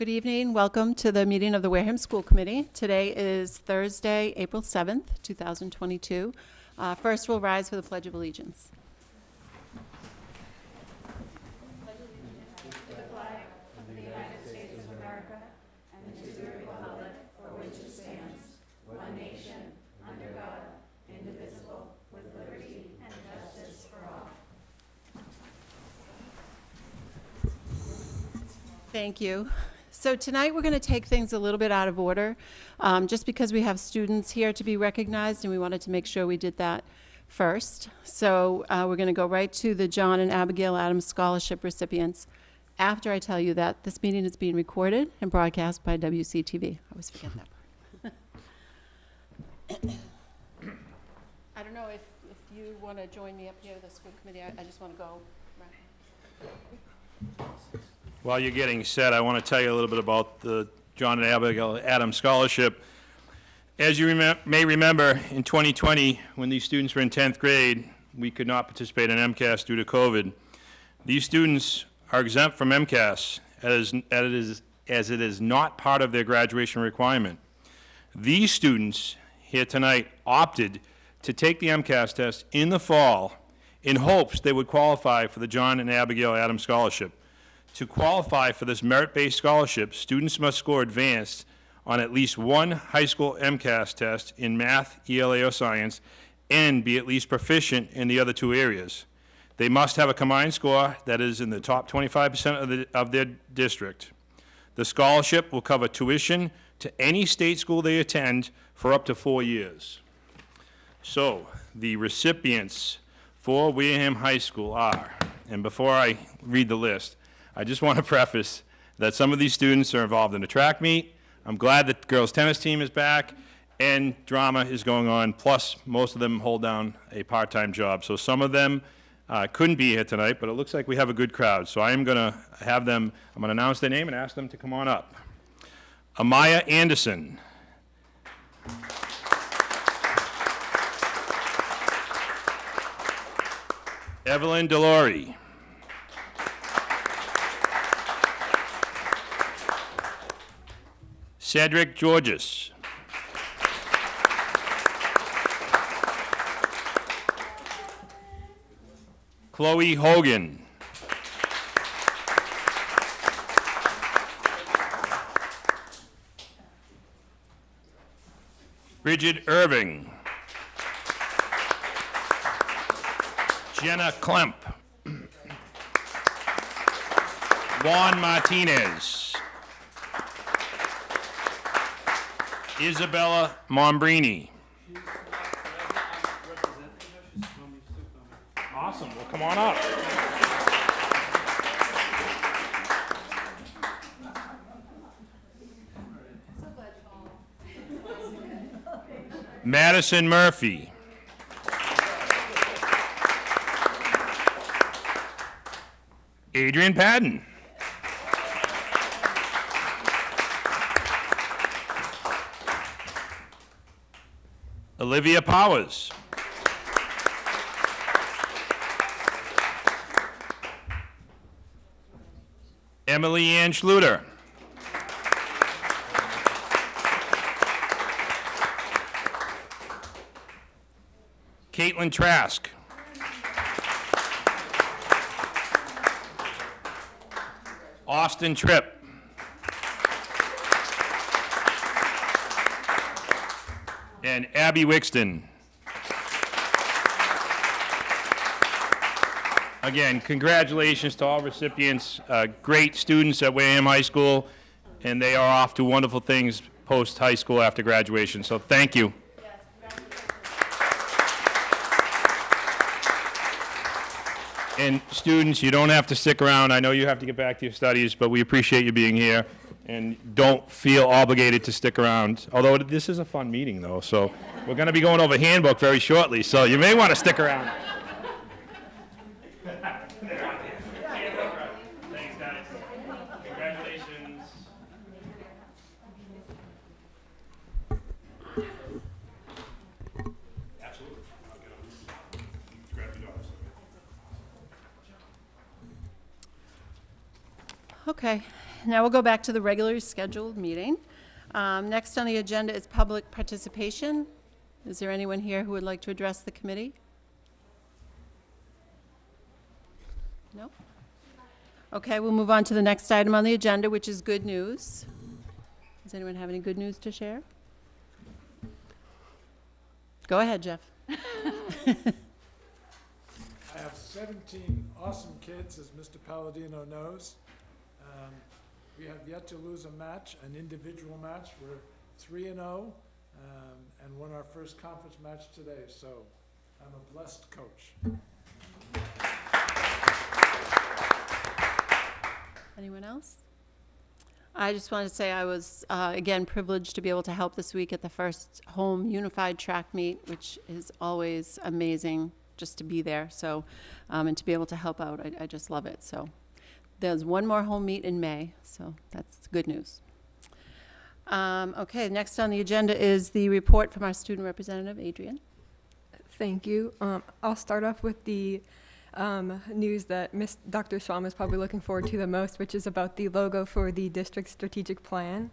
Good evening. Welcome to the meeting of the Wareham School Committee. Today is Thursday, April 7th, 2022. First, we'll rise for the Pledge of Allegiance. Thank you. So tonight we're going to take things a little bit out of order, just because we have students here to be recognized, and we wanted to make sure we did that first. So we're going to go right to the John and Abigail Adams Scholarship recipients after I tell you that this meeting is being recorded and broadcast by WCTV. I always forget that part. I don't know if you want to join me up here, the school committee. I just want to go. Right. While you're getting set, I want to tell you a little bit about the John and Abigail Adams Scholarship. As you may remember, in 2020, when these students were in 10th grade, we could not participate in MCAS due to COVID. These students are exempt from MCAS as it is not part of their graduation requirement. These students here tonight opted to take the MCAS test in the fall in hopes they would qualify for the John and Abigail Adams Scholarship. To qualify for this merit-based scholarship, students must score advanced on at least one high school MCAS test in math, ELA, or science, and be at least proficient in the other two areas. They must have a combined score that is in the top 25% of their district. The scholarship will cover tuition to any state school they attend for up to 4 years. So, the recipients for Wareham High School are, and before I read the list, I just want to preface that some of these students are involved in a track meet. I'm glad that the girls' tennis team is back, and drama is going on, plus most of them hold down a part-time job. So some of them couldn't be here tonight, but it looks like we have a good crowd. So I am going to have them, I'm going to announce their name and ask them to come on up. Amaya Anderson. Evelyn Delory. Cedric Georges. Chloe Hogan. Bridget Irving. Jenna Klemp. Juan Martinez. Isabella Mombrini. Awesome. Well, come on up. Madison Murphy. Adrian Padden. Olivia Powers. Emily Ann Schluter. Caitlin Trask. Austin Tripp. And Abby Wixton. Again, congratulations to all recipients, great students at Wareham High School, and they are off to wonderful things post-high school after graduation, so thank you. And students, you don't have to stick around. I know you have to get back to your studies, but we appreciate you being here. And don't feel obligated to stick around. Although this is a fun meeting, though, so we're going to be going over Handbook very shortly, so you may want to stick around. Thanks, guys. Congratulations. Absolutely. Grab your daughters. Okay. now we'll go back to the regularly scheduled meeting. Next on the agenda is public participation. Is there anyone here who would like to address the committee? No? Okay, we'll move on to the next item on the agenda, which is good news. Does anyone have any good news to share? Go ahead, Jeff. I have 17 awesome kids, as Mr. Palladino knows. We have yet to lose a match, an individual match. We're 3-0, and won our first conference match today, so I'm a blessed coach. Anyone else? I just want to say I was, again, privileged to be able to help this week at the first home unified track meet, which is always amazing just to be there. So, and to be able to help out, I just love it. So there's one more home meet in May, so that's good news. Okay, next on the agenda is the report from our student representative, Adrian. Thank you. I'll start off with the news that Dr. Schwam is probably looking forward to the most, which is about the logo for the district's strategic plan.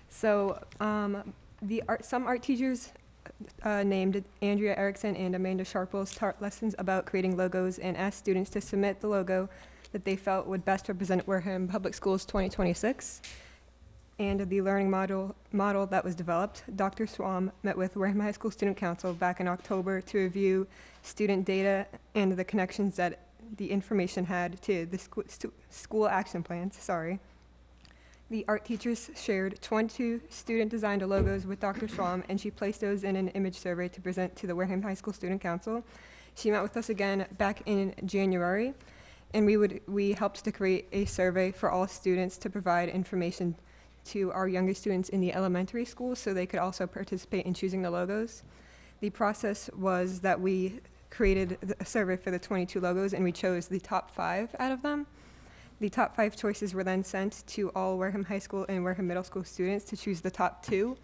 So some art teachers named Andrea Erickson and Amanda Sharples taught lessons about creating logos and asked students to submit the logo that they felt would best represent Wareham Public Schools 2026. And the learning model that was developed, Dr. Schwam met with Wareham High School Student Council back in October to review student data and the connections that the information had to the school action plans. The art teachers shared 22 student-designed logos with Dr. Schwam, and she placed those in an image survey to present to the Wareham High School Student Council. She met with us again back in January, and we helped to create a survey for all students to provide information to our younger students in the elementary school so they could also participate in choosing the logos. The process was that we created a survey for the 22 logos, and we chose the top 5 out of them. The top 5 choices were then sent to all Wareham High School and Wareham Middle School students to choose the top 2.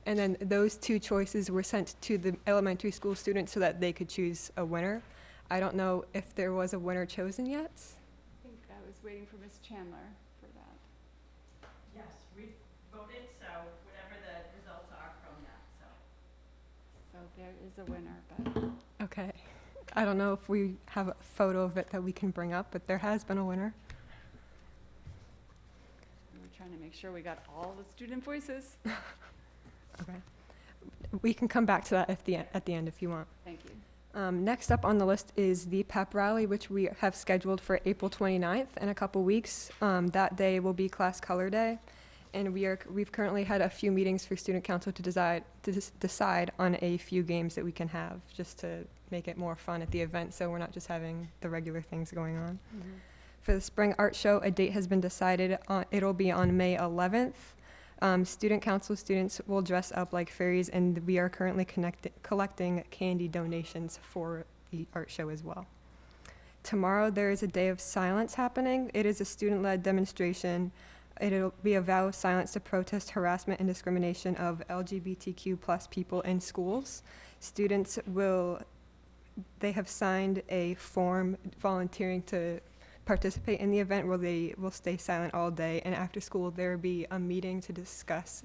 And then those 2 choices were sent to the elementary school students so that they could choose a winner. I don't know if there was a winner chosen yet. I think I was waiting for Ms. Chandler for that. Yes, we voted, so whatever the results are from that, so. So there is a winner, but Okay. I don't know if we have a photo of it that we can bring up, but there has been a winner. we're trying to make sure we got all the student voices. Okay. We can come back to that at the end if you want. Thank you. Next up on the list is the Pep Rally, which we have scheduled for April 29th in a couple weeks. That day will be Class Color Day, and we've currently had a few meetings for Student Council to decide on a few games that we can have, just to make it more fun at the event, so we're not just having the regular things going on. Mm-hmm. For the Spring Art Show, a date has been decided. It'll be on May 11th. Student Council students will dress up like fairies, and we are currently collecting candy donations for the art show as well. Tomorrow there is a day of silence happening. It is a student-led demonstration. It'll be a vow of silence to protest harassment and discrimination of LGBTQ+ people in schools. Students they have signed a form volunteering to participate in the event where they will stay silent all day, and after school there will be a meeting to discuss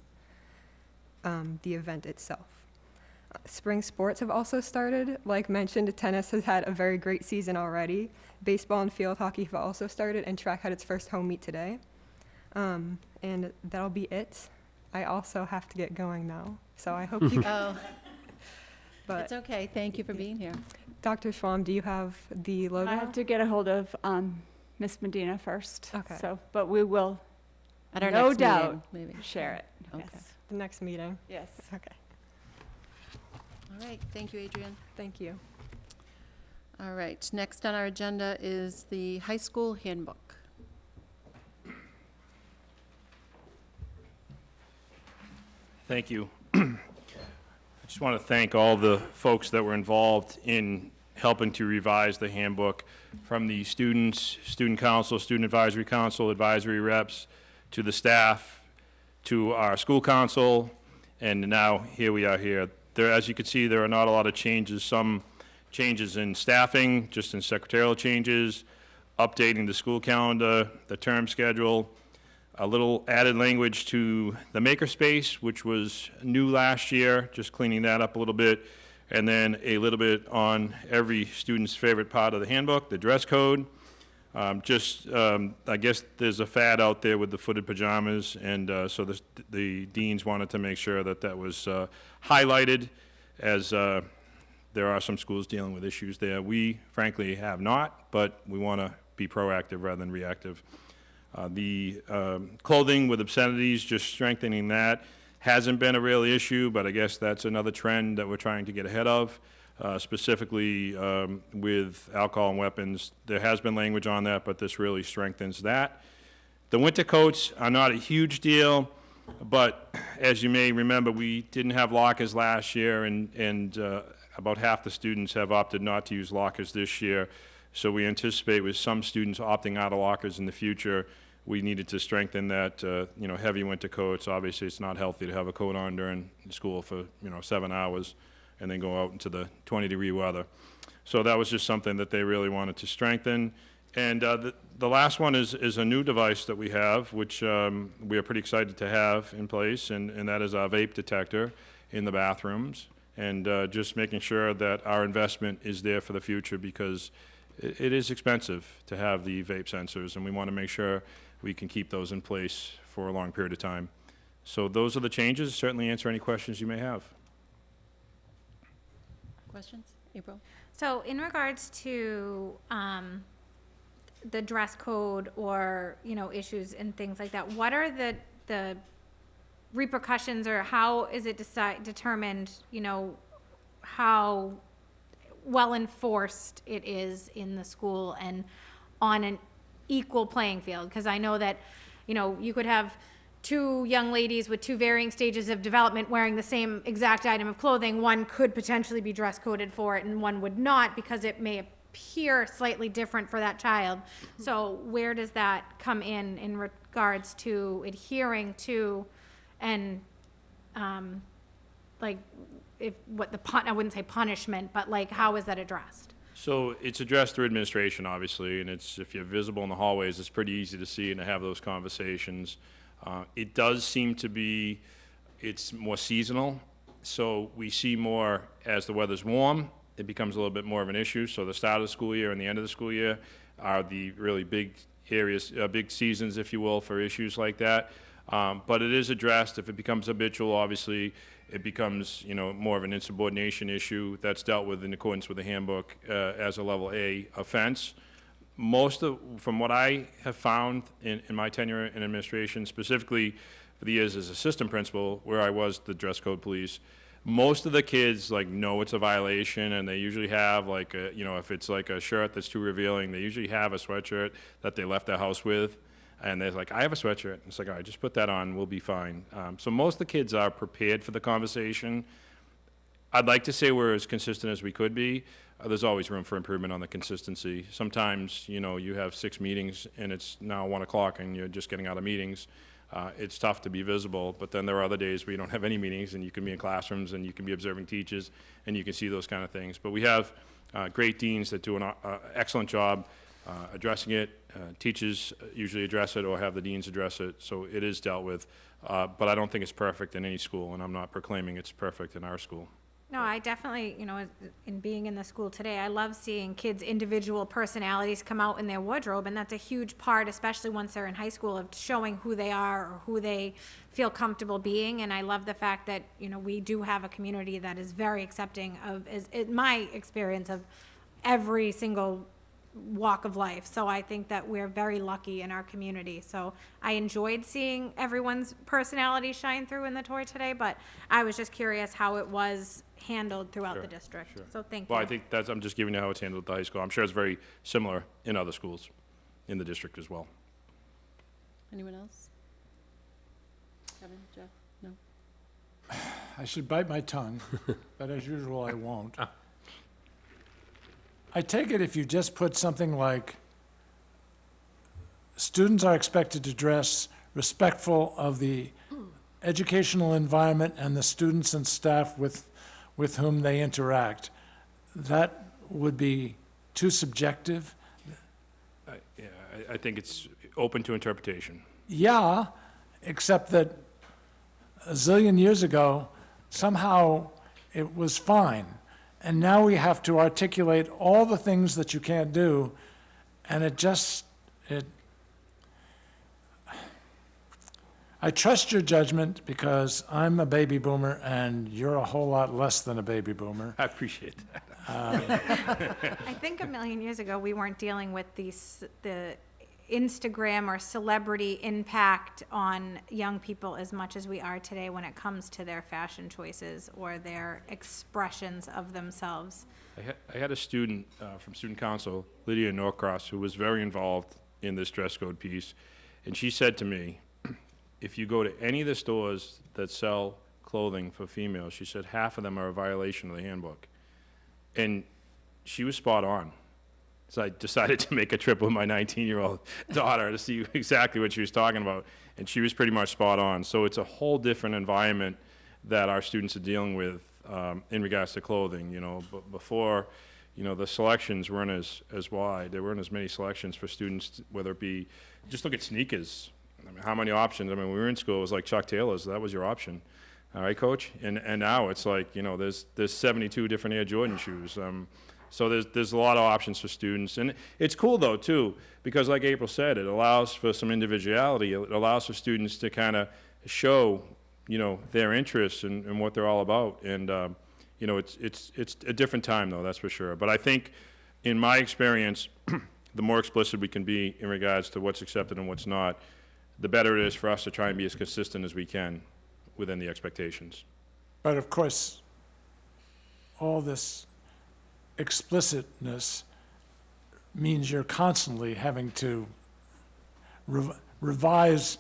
the event itself. Spring sports have also started. Like mentioned, tennis has had a very great season already. Baseball and field hockey have also started, and track had its first home meet today. And that'll be it. I also have to get going now, so I hope you Oh, but it's okay. Thank you for being here. Dr. Schwam, do you have the logo? I have to get a hold of Miss Medina first. Okay. So, but we will At our no next doubt meeting, maybe. share it. Okay. Yes. The next meeting. Yes. Okay. All right, thank you, Adrian. Thank you. All right, next on our agenda is the high school handbook. Thank you. I just want to thank all the folks that were involved in helping to revise the handbook, from the students, student council, student advisory council, advisory reps, to the staff, to our school council, and now here we are here. There, as you can see, there are not a lot of changes. Some changes in staffing, just in secretarial changes, updating the school calendar, the term schedule, a little added language to the makerspace, which was new last year, just cleaning that up a little bit, and then a little bit on every student's favorite part of the handbook, the dress code. I guess there's a fad out there with the footed pajamas, and so the deans wanted to make sure that that was highlighted, as there are some schools dealing with issues there. We frankly have not, but we want to be proactive rather than reactive. The clothing with obscenities, just strengthening that, hasn't been a real issue, but I guess that's another trend that we're trying to get ahead of. Specifically with alcohol and weapons. There has been language on that, but this really strengthens that. The winter coats are not a huge deal, but as you may remember, we didn't have lockers last year, and about half the students have opted not to use lockers this year. So we anticipate with some students opting out of lockers in the future, we needed to strengthen that, heavy winter coats. Obviously, it's not healthy to have a coat on during school for, 7 hours and then go out into the 20-degree weather. So that was just something that they really wanted to strengthen. And the last one is a new device that we have, which we are pretty excited to have in place, and that is our vape detector in the bathrooms. And just making sure that our investment is there for the future, because it is expensive to have the vape sensors, and we want to make sure we can keep those in place for a long period of time. So those are the changes. Certainly answer any questions you may have. Questions? April? So in regards to the dress code or, issues and things like that, what are the repercussions, or how is it determined, how well enforced it is in the school and on an equal playing field? Because I know that, you could have two young ladies with two varying stages of development wearing the same exact item of clothing. One could potentially be dress coded for it and one would not, because it may appear slightly different for that child. So where does that come in regards to adhering to, and I wouldn't say punishment, but how is that addressed? So it's addressed through administration, obviously, and if you're visible in the hallways, it's pretty easy to see and to have those conversations. It does seem to be, it's more seasonal, so we see more as the weather's warm, it becomes a little bit more of an issue. So the start of the school year and the end of the school year are the really big areas, big seasons, if you will, for issues like that. But it is addressed. If it becomes habitual, obviously, it becomes, more of an insubordination issue that's dealt with in accordance with the handbook as a level A offense. From what I have found in my tenure in administration, specifically for the years as assistant principal, where I was the dress code police, most of the kids know it's a violation, and they usually have if it's a shirt that's too revealing, they usually have a sweatshirt that they left their house with, and they're like, I have a sweatshirt. It's all right, just put that on, we'll be fine. So most of the kids are prepared for the conversation. I'd like to say we're as consistent as we could be. There's always room for improvement on the consistency. Sometimes, you have 6 meetings and it's now 1 o'clock and you're just getting out of meetings. It's tough to be visible, but then there are other days where you don't have any meetings and you can be in classrooms and you can be observing teachers and you can see those kind of things. But we have great deans that do an excellent job addressing it. Teachers usually address it or have the deans address it, so it is dealt with. But I don't think it's perfect in any school, and I'm not proclaiming it's perfect in our school. No, I definitely, in being in the school today, I love seeing kids' individual personalities come out in their wardrobe, and that's a huge part, especially once they're in high school, of showing who they are or who they feel comfortable being. And I love the fact that, we do have a community that is very accepting of, in my experience, of every single walk of life. So I think that we're very lucky in our community. So I enjoyed seeing everyone's personality shine through in the tour today, but I was just curious how it was handled throughout the district. Sure. So thank you. Well, I think I'm just giving you how it's handled at the high school. I'm sure it's very similar in other schools in the district as well. Anyone else? Kevin, Jeff? No? I should bite my tongue, but as usual, I won't. I take it if you just put something like, students are expected to dress respectful of the educational environment and the students and staff with whom they interact, that would be too subjective? I think it's open to interpretation. Yeah, except that a zillion years ago, somehow it was fine. And now we have to articulate all the things that you can't do, and I trust your judgment because I'm a baby boomer and you're a whole lot less than a baby boomer. I appreciate that. I think a million years ago, we weren't dealing with the Instagram or celebrity impact on young people as much as we are today when it comes to their fashion choices or their expressions of themselves. I had a student from Student Council, Lydia Norcross, who was very involved in this dress code piece, and she said to me, if you go to any of the stores that sell clothing for females, she said half of them are a violation of the handbook. And she was spot on. So I decided to make a trip with my 19-year-old daughter to see exactly what she was talking about, and she was pretty much spot on. So it's a whole different environment that our students are dealing with in regards to clothing. You know, but before, you know, the selections weren't as wide. There weren't as many selections for students, whether it be, just look at sneakers. I mean, how many options? I mean, when we were in school, it was like Chuck Taylor's. That was your option. All right, Coach? And now it's like, you know, there's 72 different Air Jordan shoes. So there's a lot of options for students. And it's cool, though, too, because like April said, it allows for some individuality. It allows for students to kind of show, you know, their interests and what they're all about. And, you know, it's a different time, though, that's for sure. But I think, in my experience, the more explicit we can be in regards to what's accepted and what's not, the better it is for us to try and be as consistent as we can within the expectations. But of course, all this explicitness means you're constantly having to revise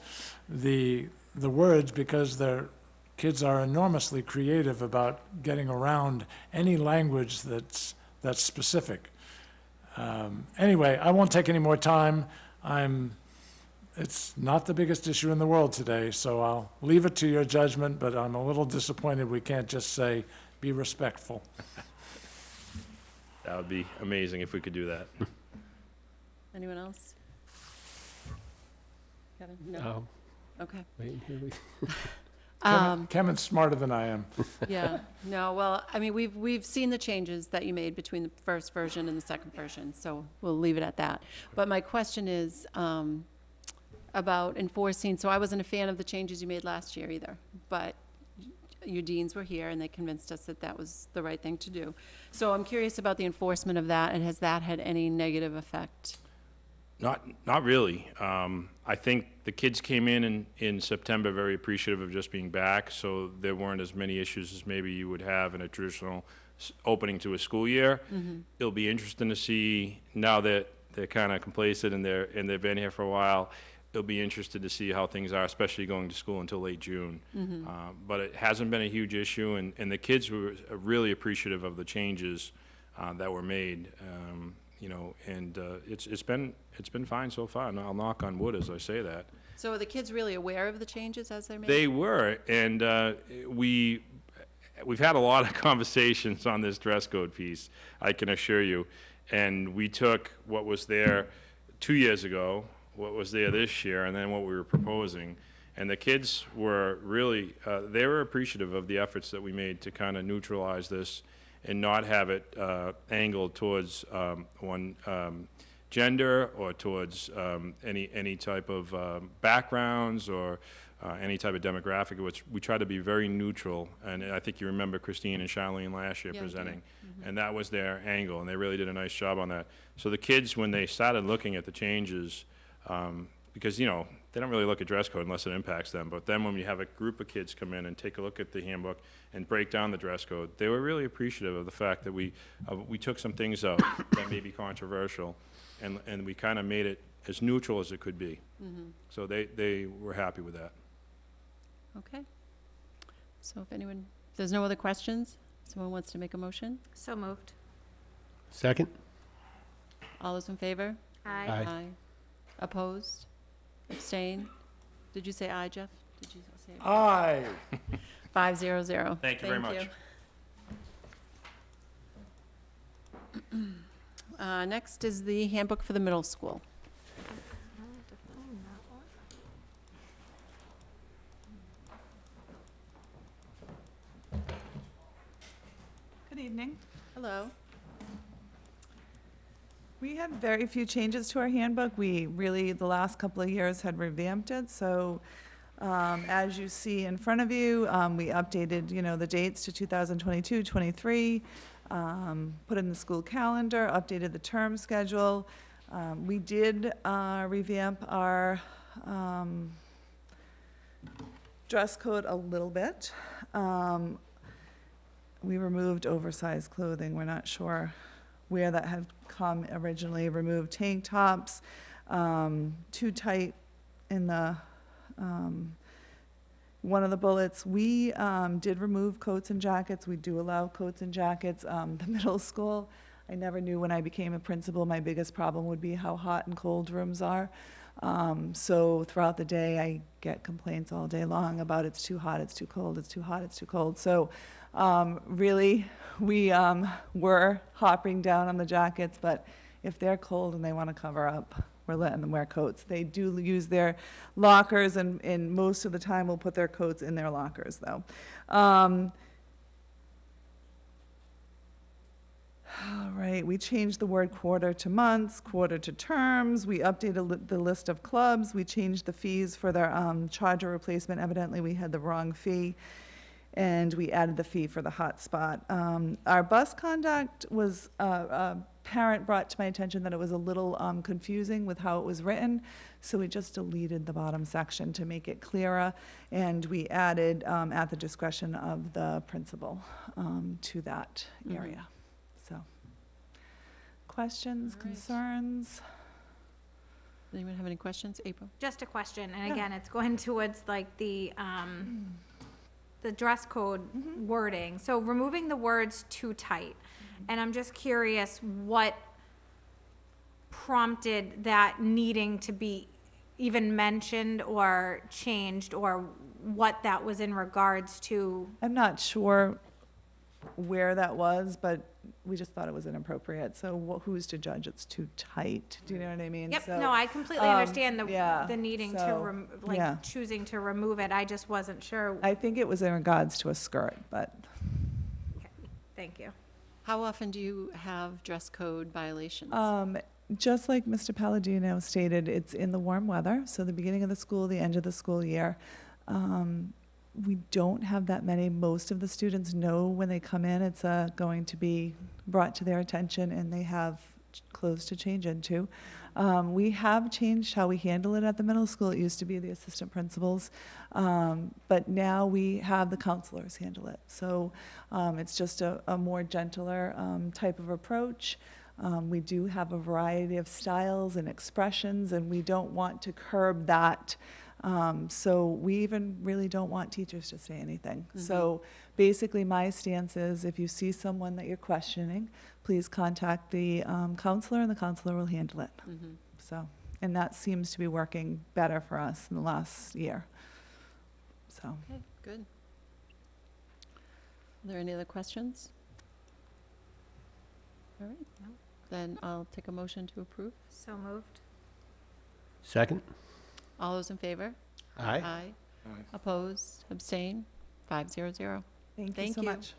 the words because kids are enormously creative about getting around any language that's specific. Anyway, I won't take any more time. It's not the biggest issue in the world today, so I'll leave it to your judgment, but I'm a little disappointed we can't just say, be respectful. That would be amazing if we could do that. Anyone else? Kevin? No? Okay. Wait, here we. Kevin's smarter than I am. Yeah, no, well, I mean, we've seen the changes that you made between the first version and the second version, so we'll leave it at that. But my question is about enforcing, so I wasn't a fan of the changes you made last year either, but your deans were here and they convinced us that that was the right thing to do. So I'm curious about the enforcement of that, and has that had any negative effect? Not really. I think the kids came in September very appreciative of just being back, so there weren't as many issues as maybe you would have in a traditional opening to a school year. Mm-hmm. It'll be interesting to see now that they're kind of complacent and they've been here for a while. It'll be interested to see how things are, especially going to school until late June. Mm-hmm. But it hasn't been a huge issue, and the kids were really appreciative of the changes that were made. You know, and it's been fine so far. And I'll knock on wood as I say that. So are the kids really aware of the changes as they're made? They were, and we've had a lot of conversations on this dress code piece, I can assure you. And we took what was there 2 years ago, what was there this year, and then what we were proposing. And the kids were really, they were appreciative of the efforts that we made to kind of neutralize this and not have it angled towards one gender or towards any type of backgrounds or any type of demographic, which we try to be very neutral. And I think you remember Christine and Charlene last year presenting, and that was their angle, and they really did a nice job on that. So the kids, when they started looking at the changes, because, you know, they don't really look at dress code unless it impacts them, but then when you have a group of kids come in and take a look at the handbook and break down the dress code, they were really appreciative of the fact that we took some things out that may be controversial, and we kind of made it as neutral as it could be. Mm-hmm. So they were happy with that. Okay. So if there's no other questions, someone wants to make a motion? So moved. Second? All those in favor? Aye. Aye. Opposed? Abstain? Did you say aye, Jeff? Did you say Aye. 500? Thank you very much. Next is the handbook for the middle school. Good evening. Hello. We had very few changes to our handbook. We really, the last couple of years, had revamped it. So as you see in front of you, we updated, the dates to 2022, 23, put in the school calendar, updated the term schedule. We did revamp our dress code a little bit. We removed oversized clothing. We're not sure where that had come originally. Removed tank tops, too tight in the one of the bullets. We did remove coats and jackets. We do allow coats and jackets. The middle school, I never knew when I became a principal, my biggest problem would be how hot and cold rooms are. So throughout the day, I get complaints all day long about it's too hot, it's too cold, it's too hot, it's too cold. So really, we were hopping down on the jackets, but if they're cold and they want to cover up, we're letting them wear coats. They do use their lockers, and most of the time we'll put their coats in their lockers, though. All right, we changed the word quarter to months, quarter to terms. We updated the list of clubs. We changed the fees for their charger replacement. Evidently, we had the wrong fee. And we added the fee for the hotspot. Our bus conduct was, a parent brought to my attention that it was a little confusing with how it was written. So we just deleted the bottom section to make it clearer. And we added, at the discretion of the principal, to that area. So, questions, All right. concerns? Does anyone have any questions? April? Just a question, and Yeah. again, it's going towards like the dress code wording. So removing the words "too tight," and I'm just curious what prompted that needing to be even mentioned or changed, or what that was in regards to. I'm not sure where that was, but we just thought it was inappropriate. So who's to judge it's too tight? Do you know what I mean? Yep, So, no, I completely understand yeah, the needing to, so, yeah. choosing to remove it. I just wasn't sure. I think it was in regards to a skirt, but Okay, thank you. How often do you have dress code violations? just like Mr. Palladino stated, it's in the warm weather, so the beginning of the school, the end of the school year. We don't have that many. Most of the students know when they come in, it's going to be brought to their attention, and they have clothes to change into. We have changed how we handle it at the middle school. It used to be the assistant principals, but now we have the counselors handle it. So it's just a more gentler type of approach. We do have a variety of styles and expressions, and we don't want to curb that. So we even really don't want teachers to say anything. Mm-hmm. So basically my stance is, if you see someone that you're questioning, please contact the counselor, and the counselor will handle it. Mhm. So, and that seems to be working better for us in the last year. So, Okay, good. Are there any other questions? All right, then I'll take a motion to approve. So moved. Second? All those in favor? Aye. Aye. Aye. Opposed, abstain, 500. thank you Thank so you. much.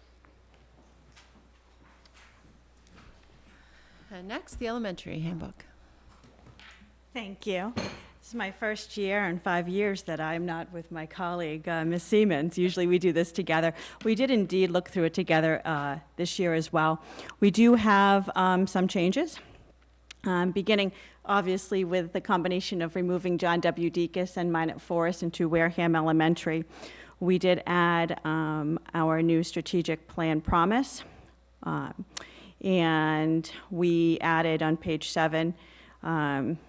And next, the elementary handbook. Thank you. This is my first year in 5 years that I'm not with my colleague, Ms. Siemens. Usually we do this together. We did indeed look through it together this year as well. We do have some changes, beginning obviously with the combination of removing John W. Decas and Minot Forest into Wareham Elementary. We did add our new strategic plan promise, and we added on page 7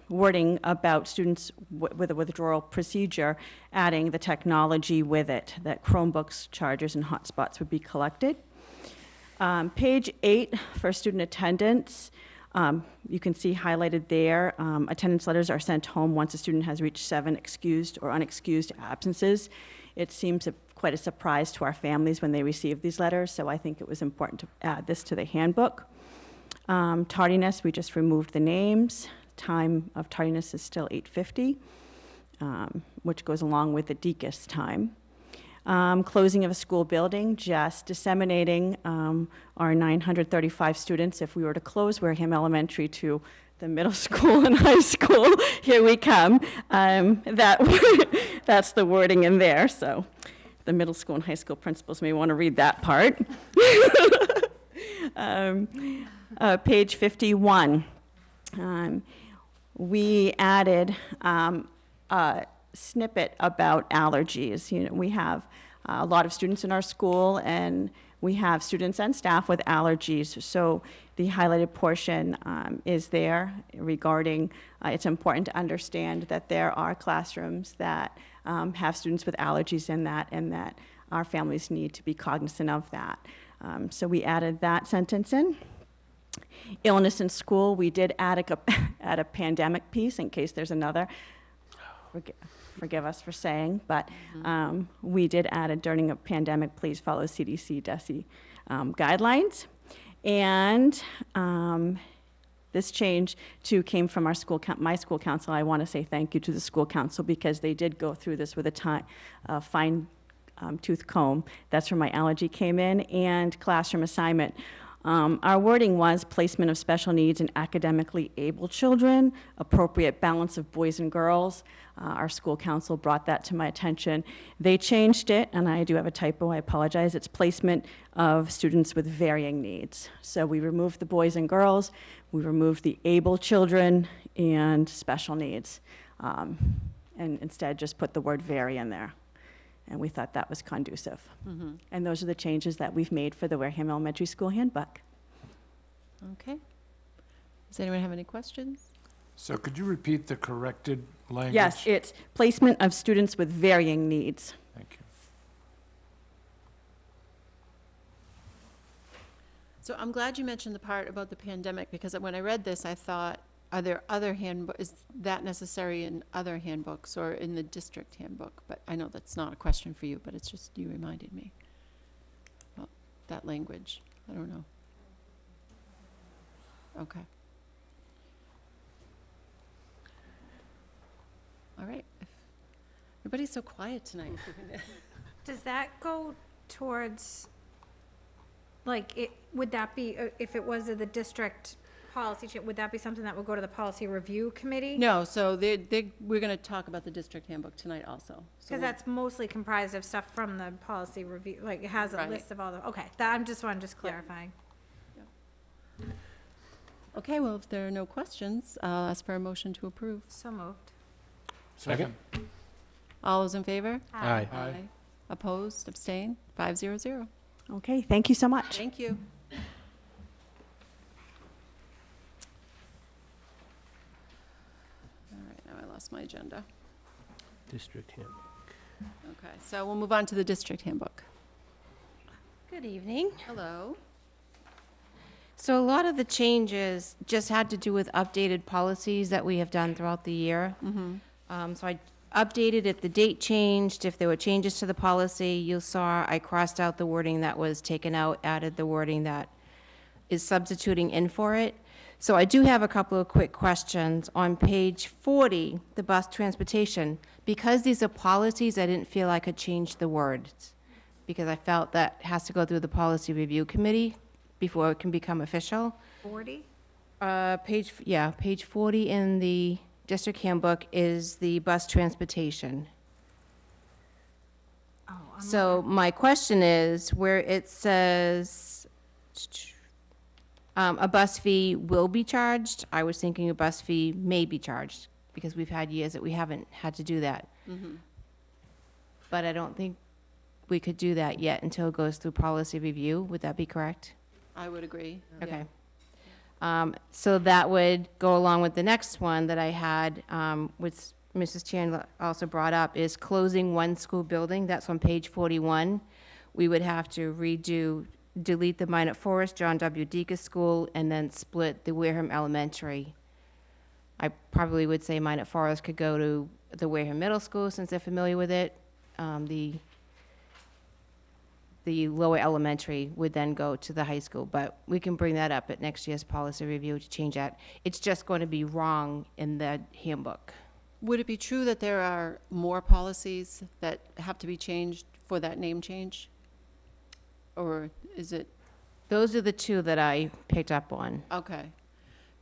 wording about students with a withdrawal procedure, adding the technology with it, that Chromebooks, chargers, and hotspots would be collected. Page 8 for student attendance, you can see highlighted there, attendance letters are sent home once a student has reached 7 excused or unexcused absences. It seems quite a surprise to our families when they receive these letters, so I think it was important to add this to the handbook. Tardiness, we just removed the names. Time of tardiness is still 8:50, which goes along with the Decas time. Closing of a school building, just disseminating our 935 students. If we were to close Wareham Elementary to the middle school and high school, here we come. That's the wording in there, so the middle school and high school principals may want to read that part. Page 51. We added a snippet about allergies. You know, we have a lot of students in our school, and we have students and staff with allergies. So the highlighted portion is there regarding, it's important to understand that there are classrooms that have students with allergies in that, and that our families need to be cognizant of that. So we added that sentence in. Illness in school, we did add a pandemic piece in case there's another. Forgive us for saying, but we did add it during a pandemic, please follow CDC, DESE guidelines. And this change too came from our my school council. I want to say thank you to the school council because they did go through this with a fine tooth comb. That's where my allergy came in, and classroom assignment. Our wording was placement of special needs and academically able children, appropriate balance of boys and girls. Our school council brought that to my attention. They changed it, and I do have a typo, I apologize. It's placement of students with varying needs. So we removed the boys and girls, we removed the able children and special needs, and instead just put the word vary in there. And we thought that was conducive. And those are the changes that we've made for the Wareham Elementary School Handbook. Okay. Does anyone have any questions? So could you repeat the corrected language? Yes, it's placement of students with varying needs. Thank you. So I'm glad you mentioned the part about the pandemic, because when I read this, I thought, are there other is that necessary in other handbooks or in the district handbook? But I know that's not a question for you, but it's just, you reminded me about that language. I don't know. Okay. All right. Everybody's so quiet tonight. Does that go towards, like, would that be, if it was the district policy, would that be something that would go to the policy review committee? No, so we're going to talk about the district handbook tonight also. So Because that's mostly comprised of stuff from the policy review, like, it has a Right. list of all the, okay, that, I'm just clarifying. Okay, well, if there are no questions, I'll ask for a motion to approve. So moved. Second. All those in favor? Aye. Aye. Opposed, abstain, 500. Okay, thank you so much. Thank you. All right, now I lost my agenda. District handbook. Okay, so we'll move on to the district handbook. Good evening. Hello. So a lot of the changes just had to do with updated policies that we have done throughout the year. So I updated it, the date changed. If there were changes to the policy, you saw I crossed out the wording that was taken out, added the wording that is substituting in for it. So I do have a couple of quick questions. On page 40, the bus transportation, because these are policies, I didn't feel I could change the words because I felt that has to go through the policy review committee before it can become official. 40? Page 40 in the district handbook is the bus transportation. Oh, I'm So my question is, where it says a bus fee will be charged, I was thinking a bus fee may be charged, because we've had years that we haven't had to do that. But I don't think we could do that yet until it goes through policy review. Would that be correct? I would agree. Okay. So that would go along with the next one that I had, which Mrs. Chandler also brought up, is closing one school building. That's on page 41. We would have to delete the Minot Forest, John W. Decas School, and then split the Wareham Elementary. I probably would say Minot Forest could go to the Wareham Middle School, since they're familiar with it. The lower elementary would then go to the high school, but we can bring that up at next year's policy review to change that. It's just going to be wrong in the handbook. Would it be true that there are more policies that have to be changed for that name change? Or is it, Those are the two that I picked up on. okay.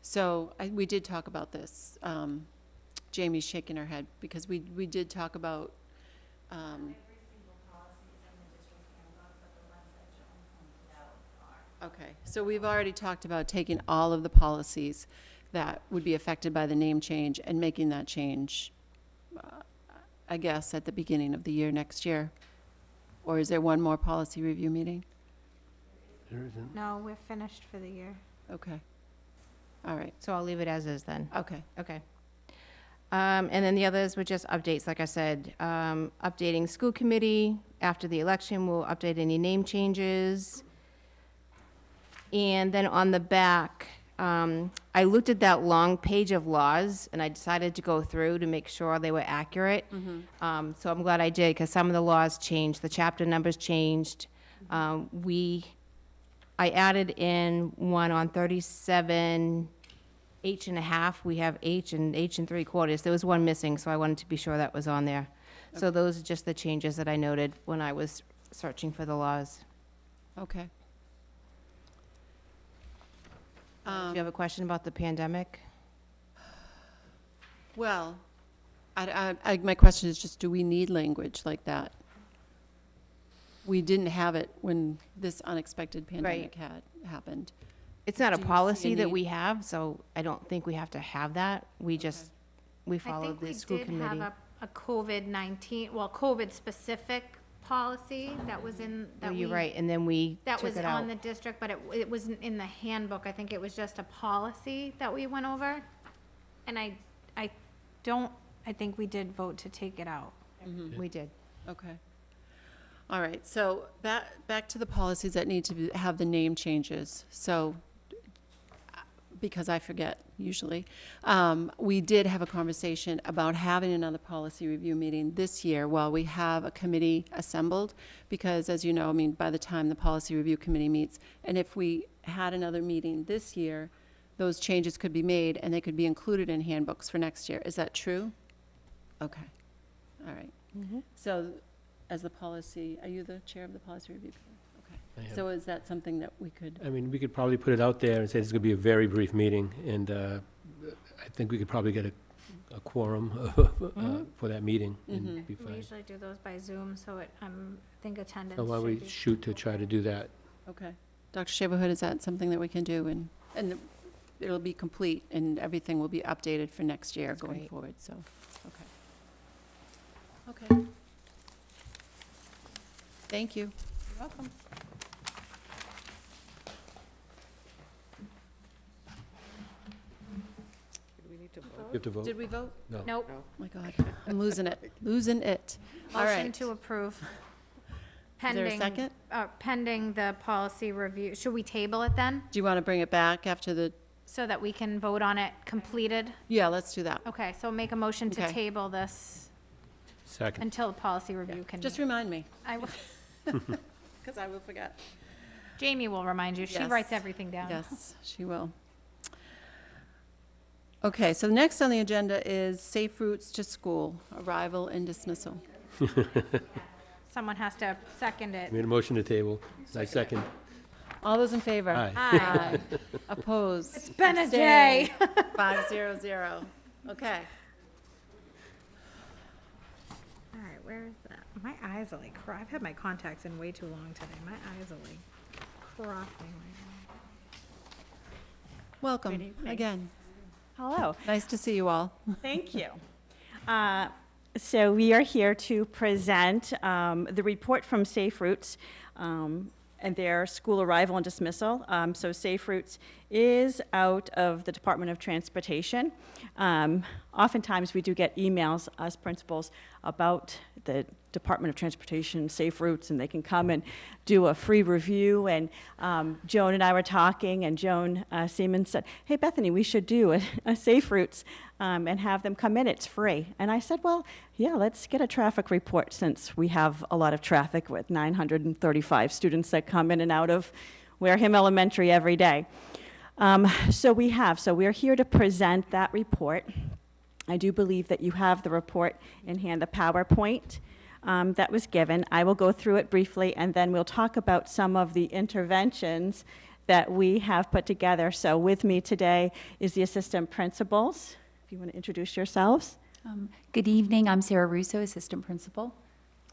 So we did talk about this. Jamie's shaking her head because we did talk about, okay, so we've already talked about taking all of the policies that would be affected by the name change and making that change, I guess, at the beginning of the year next year. Or is there one more policy review meeting? There isn't. No, we're finished for the year. Okay. All right, So I'll leave it as is then. okay. Okay. And then the others were just updates, like I said, updating school committee. After the election, we'll update any name changes. And then on the back, I looked at that long page of laws, and I decided to go through to make sure they were accurate. So I'm glad I did, because some of the laws changed, the chapter numbers changed. I added in one on 37 H and a half. We have H and 3/4. There was one missing, so I wanted to be sure that was on there. So those are just the changes that I noted when I was searching for the laws. Okay. Do you have a question about the pandemic? Well, my question is just, do we need language like that? We didn't have it when this unexpected pandemic had happened. It's not a Do you see a policy that need? we have, so I don't think we have to have that. We just, we I follow think the we school did committee. have a COVID-19, well, COVID-specific policy that was in, Oh, that we. you're right, and then we That took was it on out. the district, but it wasn't in the handbook. I think it was just a policy that we went over. And I think we did vote to take it out. We did. Okay. All right, so back to the policies that need to have the name changes. So, because I forget usually, we did have a conversation about having another policy review meeting this year while we have a committee assembled. Because as you know, I mean, by the time the policy review committee meets, and if we had another meeting this year, those changes could be made and they could be included in handbooks for next year. Is that true? Okay, all right. So, as the policy, are you the chair of the policy review committee? I Okay. am. So is that something that we could, I mean, we could probably put it out there and say it's going to be a very brief meeting, and I think we could probably get a quorum for that meeting, and be We fine. usually do those by Zoom, so I think attendance So why don't should we be. shoot to try to do that? okay. Dr. Shaverhood, is that something that we can do? And it'll be complete and everything will be updated for next year going great. forward, so, okay. Okay. Thank you. You're welcome. You have to vote? Did we vote? No. Nope. Oh my God, I'm losing it. All Motion right. to approve. Is there a Pending, second? pending the policy review. Should we table it then, Do you want to bring it back after the, so that we can vote on it completed? yeah, let's do that. Okay, so make a motion to Okay. table this Second. until the policy review can. Just remind me, I will, because I will forget. Jamie will remind you. She Yes. writes everything down. Yes, she will. Okay, so next on the agenda is safe routes to school, arrival and dismissal. Someone has to second it. Made a motion to table. I second. All those in favor? Aye. Aye. Opposed? It's been a day. 500. Okay. All right, where is that? My eyes are like, I've had my contacts in way too long today. My eyes are like crossing right Welcome Good evening. again. Hello. Nice to see you all. Thank you. So we are here to present the report from Safe Routes and their school arrival and dismissal. So Safe Routes is out of the Department of Transportation. Oftentimes, we do get emails, as principals, about the Department of Transportation Safe Routes, and they can come and do a free review. And Joan and I were talking, and Joan Seaman said, "Hey, Bethany, we should do a Safe Routes and have them come in. It's free." And I said, "Well, yeah, let's get a traffic report, since we have a lot of traffic with 935 students that come in and out of Wareham Elementary every day." So we're here to present that report. I do believe that you have the report in hand, the PowerPoint. that was given. I will go through it briefly, and then we'll talk about some of the interventions that we have put together. So with me today is the assistant principals. If you want to introduce yourselves. Good evening, I'm Sarah Russo, Assistant Principal.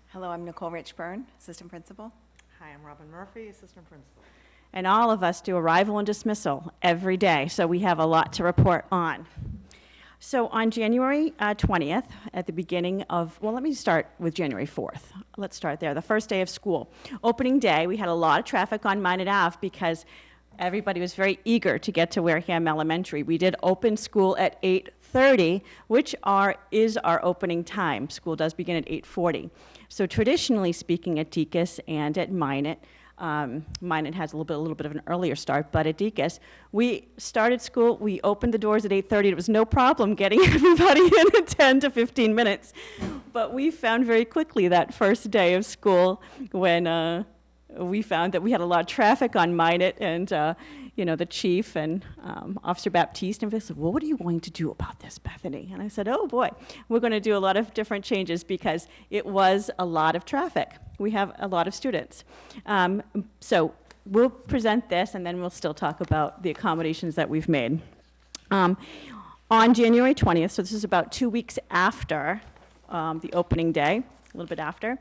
Hello, I'm Nicole Richburn, Assistant Principal. Hi, I'm Robin Murphy, Assistant Principal. And all of us do arrival and dismissal every day, so we have a lot to report on. So on January 20th, at the beginning of, well, let me start with January 4th. Let's start there, the first day of school. Opening day, we had a lot of traffic on Minot Ave because everybody was very eager to get to Wareham Elementary. We did open school at 8:30, which is our opening time. School does begin at 8:40. So traditionally speaking, at Decas and at Minot, Minot has a little bit of an earlier start, but at Decas, we started school, we opened the doors at 8:30. It was no problem getting everybody in at 10 to 15 minutes. But we found very quickly that first day of school when we found that we had a lot of traffic on Minot, and the chief and Officer Baptiste, and they said, well, what are you going to do about this, Bethany? And I said, oh boy, we're going to do a lot of different changes because it was a lot of traffic. We have a lot of students. So we'll present this, and then we'll still talk about the accommodations that we've made. On January 20th, so this is about 2 weeks after the opening day, a little bit after,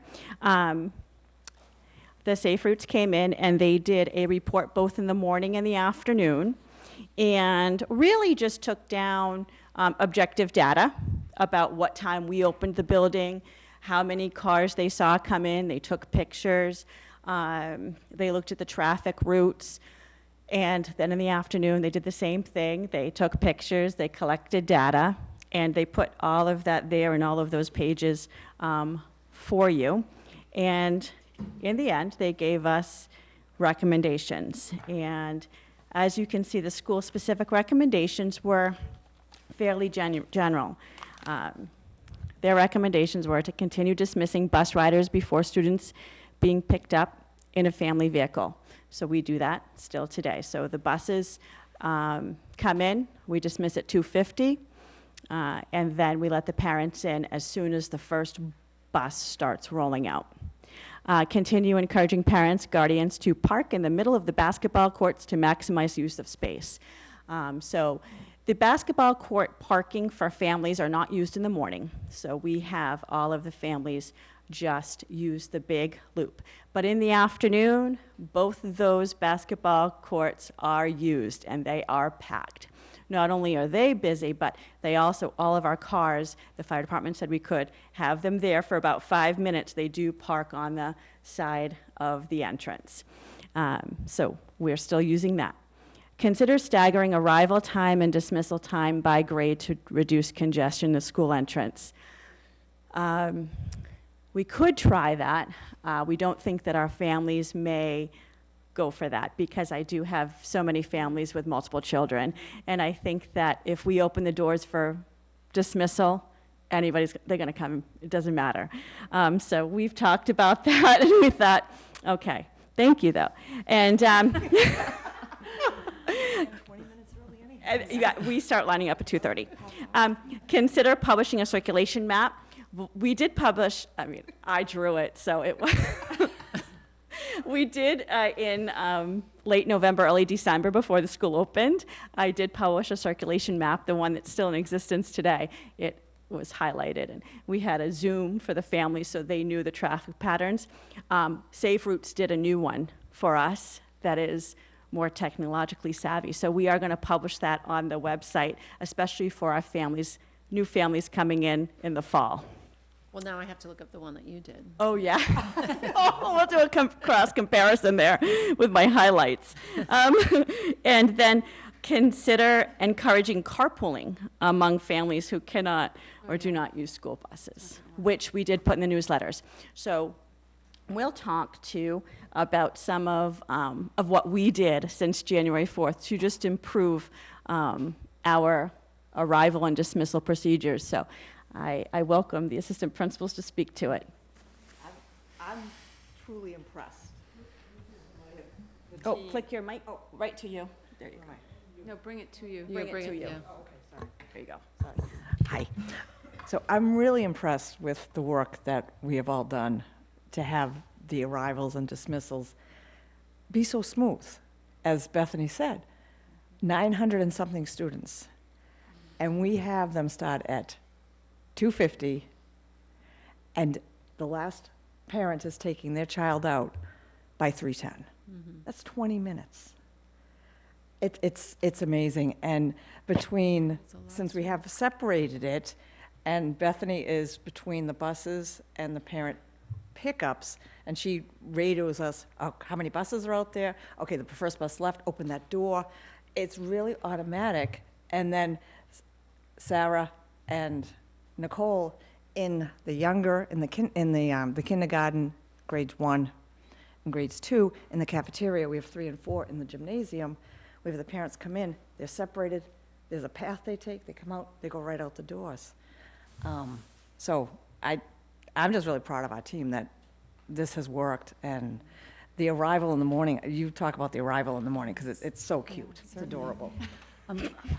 the Safe Routes came in and they did a report both in the morning and the afternoon, and really just took down objective data about what time we opened the building, how many cars they saw come in. They took pictures. They looked at the traffic routes. And then in the afternoon, they did the same thing. They took pictures, they collected data, and they put all of that there in all of those pages for you. And in the end, they gave us recommendations. And as you can see, the school-specific recommendations were fairly general. Their recommendations were to continue dismissing bus riders before students being picked up in a family vehicle. So we do that still today. So the buses come in, we dismiss at 2:50, and then we let the parents in as soon as the first bus starts rolling out. Continue encouraging parents, guardians to park in the middle of the basketball courts to maximize use of space. So the basketball court parking for families are not used in the morning. So we have all of the families just use the big loop. But in the afternoon, both of those basketball courts are used and they are packed. Not only are they busy, but they also, all of our cars, the fire department said we could have them there for about 5 minutes. They do park on the side of the entrance. So we're still using that. Consider staggering arrival time and dismissal time by grade to reduce congestion in the school entrance. We could try that. We don't think that our families may go for that because I do have so many families with multiple children. And I think that if we open the doors for dismissal, they're going to come. It doesn't matter. So we've talked about that, and we thought, okay, thank you, though. And 20 minutes early anyway. we start lining up at 2:30. Consider publishing a circulation map. We did publish, I drew it, so it was. We did in late November, early December, before the school opened. I did publish a circulation map, the one that's still in existence today. It was highlighted, and we had a Zoom for the families so they knew the traffic patterns. Safe Routes did a new one for us that is more technologically savvy. So we are going to publish that on the website, especially for our families, new families coming in the fall. Well, now I have to look up the one that you did. Oh, yeah. We'll do a cross comparison there with my highlights. And then consider encouraging carpooling among families who cannot or do not use school buses, which we did put in the newsletters. So we'll talk too about some of what we did since January 4th to just improve our arrival and dismissal procedures. So I welcome the assistant principals to speak to it. I'm truly impressed. Oh, click your mic. Oh, right to you. There you go. No, bring it to you. Bring it to you. Yeah. Oh, okay, sorry. There you go. Sorry. Hi. So I'm really impressed with the work that we have all done to have the arrivals and dismissals be so smooth. As Bethany said, 900 and something students, and we have them start at 2:50, and the last parent is taking their child out by 3:10. That's 20 minutes. It's amazing, and since we have separated it, and Bethany is between the buses and the parent pickups, and she radios us, oh, how many buses are out there? Okay, the first bus left, open that door. It's really automatic, and then Sarah and Nicole in the kindergarten, grades 1 and grades 2, in the cafeteria, we have 3 and 4 in the gymnasium. We have the parents come in, they're separated, there's a path they take, they come out, they go right out the doors. So I'm just really proud of our team that this has worked, and the arrival in the morning, you talk about the arrival in the morning, because it's so cute, it's adorable.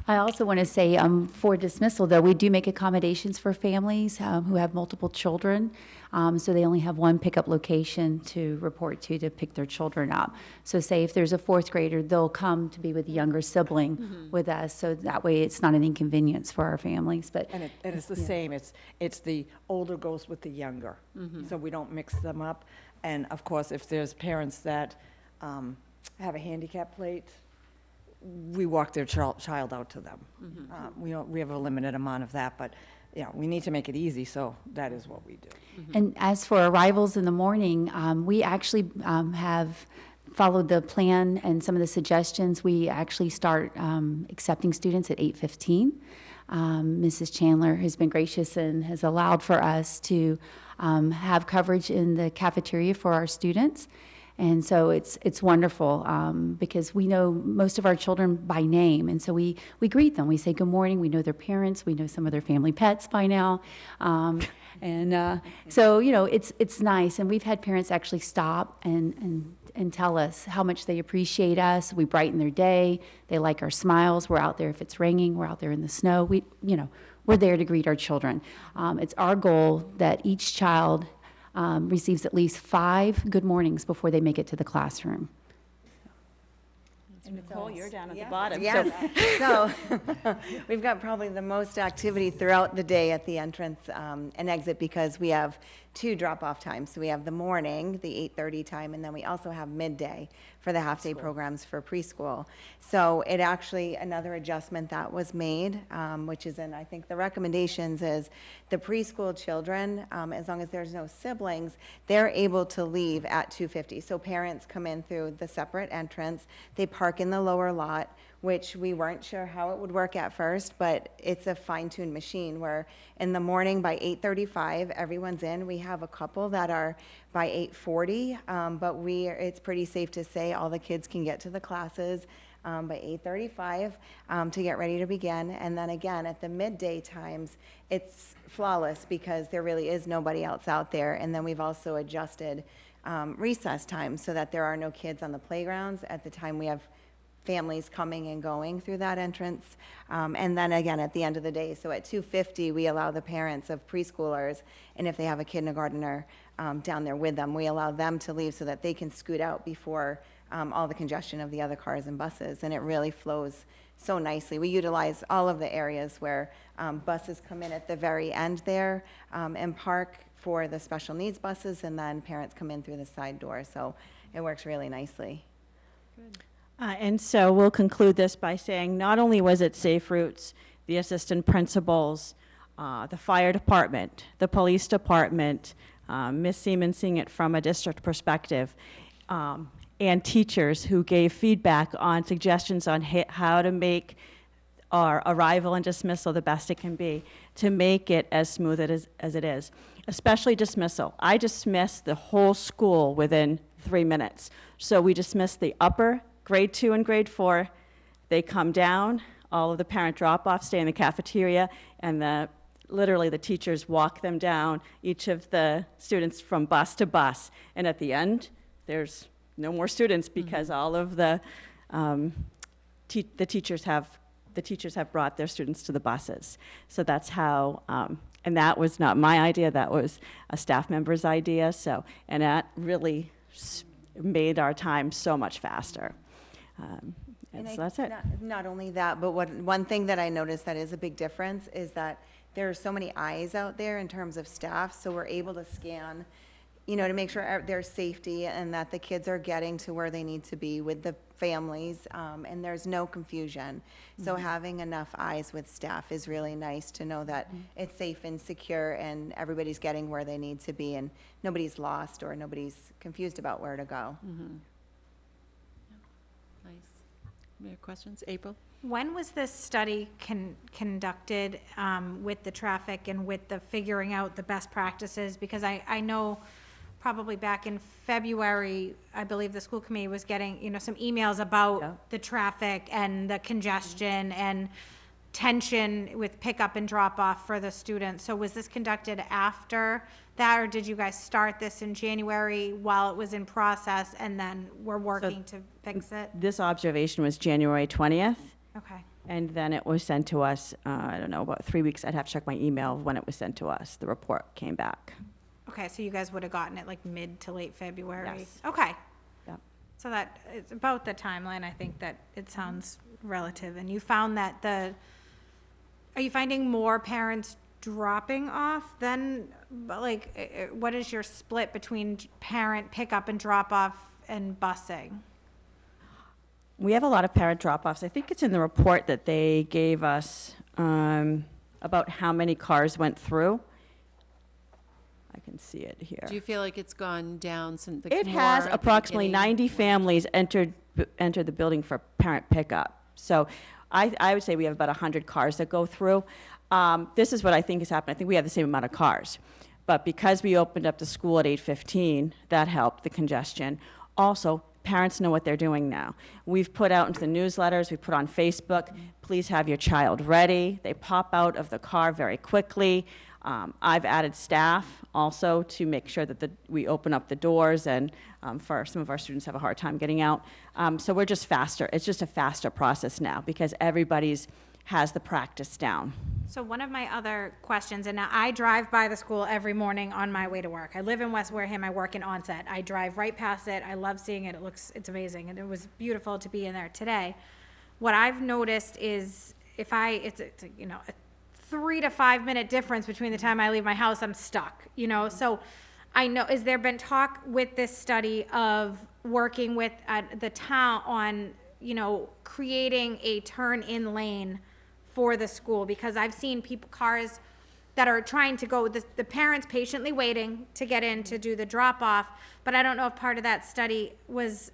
I also want to say, for dismissal, though, we do make accommodations for families who have multiple children. So they only have one pickup location to report to pick their children up. So say if there's a 4th grader, they'll come to be with a younger sibling with us. So that way it's not an inconvenience for our families. But And it's the same, it's the older goes with the younger. So we don't mix them up. And of course, if there's parents that have a handicap plate, we walk their child out to them. We have a limited amount of that, but we need to make it easy, so that is what we do. And as for arrivals in the morning, we actually have followed the plan and some of the suggestions. We actually start accepting students at 8:15. Mrs. Chandler has been gracious and has allowed for us to have coverage in the cafeteria for our students. And so it's wonderful because we know most of our children by name, and so we greet them. We say good morning. We know their parents. We know some of their family pets by now, so it's nice. And we've had parents actually stop and tell us how much they appreciate us. We brighten their day. They like our smiles. We're out there if it's raining. We're out there in the snow. We're there to greet our children. It's our goal that each child receives at least 5 good mornings before they make it to the classroom. And Nicole, you're down at the bottom. Yes. So we've got probably the most activity throughout the day at the entrance and exit, because we have 2 drop-off times. So we have the morning, the 8:30 time, and then we also have midday for the half-day programs for preschool. So it actually, another adjustment that was made, which is in, I think, the recommendations, is the preschool children, as long as there's no siblings, they're able to leave at 2:50. So parents come in through the separate entrance, they park in the lower lot, which we weren't sure how it would work at first, but it's a fine-tuned machine where in the morning by 8:35, everyone's in. We have a couple that are by 8:40, but it's pretty safe to say all the kids can get to the classes by 8:35 to get ready to begin. And then again, at the midday times, it's flawless because there really is nobody else out there. And then we've also adjusted recess times so that there are no kids on the playgrounds at the time we have families coming and going through that entrance. And then again, at the end of the day, so at 2:50, we allow the parents of preschoolers, and if they have a kindergartner down there with them, we allow them to leave so that they can scoot out before all the congestion of the other cars and buses, and it really flows so nicely. We utilize all of the areas where buses come in at the very end there and park for the special needs buses, and then parents come in through the side door, so it works really nicely. Good. And so we'll conclude this by saying not only was it Safe Routes, the assistant principals, the fire department, the police department, Ms. Seaman seeing it from a district perspective, and teachers who gave feedback on suggestions on how to make our arrival and dismissal the best it can be, to make it as smooth as it is, especially dismissal. I dismissed the whole school within 3 minutes. So we dismissed the upper grade 2 and grade 4, they come down, all of the parent drop-offs stay in the cafeteria, and literally the teachers walk them down, each of the students from bus to bus. And at the end, there's no more students because all of the teachers have the teachers have brought their students to the buses. So that's how, and that was not my idea, that was a staff member's idea, so, and that really made our time so much faster. And so that's it. Not only that, but one thing that I noticed that is a big difference is that there are so many eyes out there in terms of staff, so we're able to scan, to make sure there's safety and that the kids are getting to where they need to be with the families, and there's no confusion. So having enough eyes with staff is really nice to know that it's safe and secure and everybody's getting where they need to be and nobody's lost or nobody's confused about where to go. Nice. Any other questions? April? When was this study conducted with the traffic and with the figuring out the best practices? Because I know probably back in February, I believe the school committee was getting, some emails about the traffic and the congestion and tension with pickup and drop off for the students. So was this conducted after that, or did you guys start this in January while it was in process and then we're working to fix it? This observation was January 20th. Okay. And then it was sent to us, I don't know, about 3 weeks. I'd have to check my email when it was sent to us. The report came back. Okay, so you guys would have gotten it like mid to late February? Yes. Okay. Yep. So that, it's about the timeline, I think that it sounds relative. And you found that are you finding more parents dropping off than, like, what is your split between parent pickup and drop off and busing? We have a lot of parent drop-offs. I think it's in the report that they gave us about how many cars went through. I can see it here. Do you feel like it's gone down since the It has more at the approximately beginning? 90 families entered the building for parent pickup. So I would say we have about 100 cars that go through. This is what I think is happening. I think we have the same amount of cars. But because we opened up the school at 8:15, that helped the congestion. Also, parents know what they're doing now. We've put out into the newsletters, we put on Facebook, please have your child ready. They pop out of the car very quickly. I've added staff also to make sure that we open up the doors, and for some of our students have a hard time getting out. So we're just faster. It's just a faster process now because everybody's has the practice down. So one of my other questions, and now I drive by the school every morning on my way to work. I live in West Wareham, I work in Onset. I drive right past it, I love seeing it, it's amazing, and it was beautiful to be in there today. What I've noticed is it's a 3 to 5 minute difference between the time I leave my house, I'm stuck, so I know, is there been talk with this study of working with the town on, creating a turn-in lane for the school? Because I've seen cars that are trying to go, the parents patiently waiting to get in to do the drop off, but I don't know if part of that study was,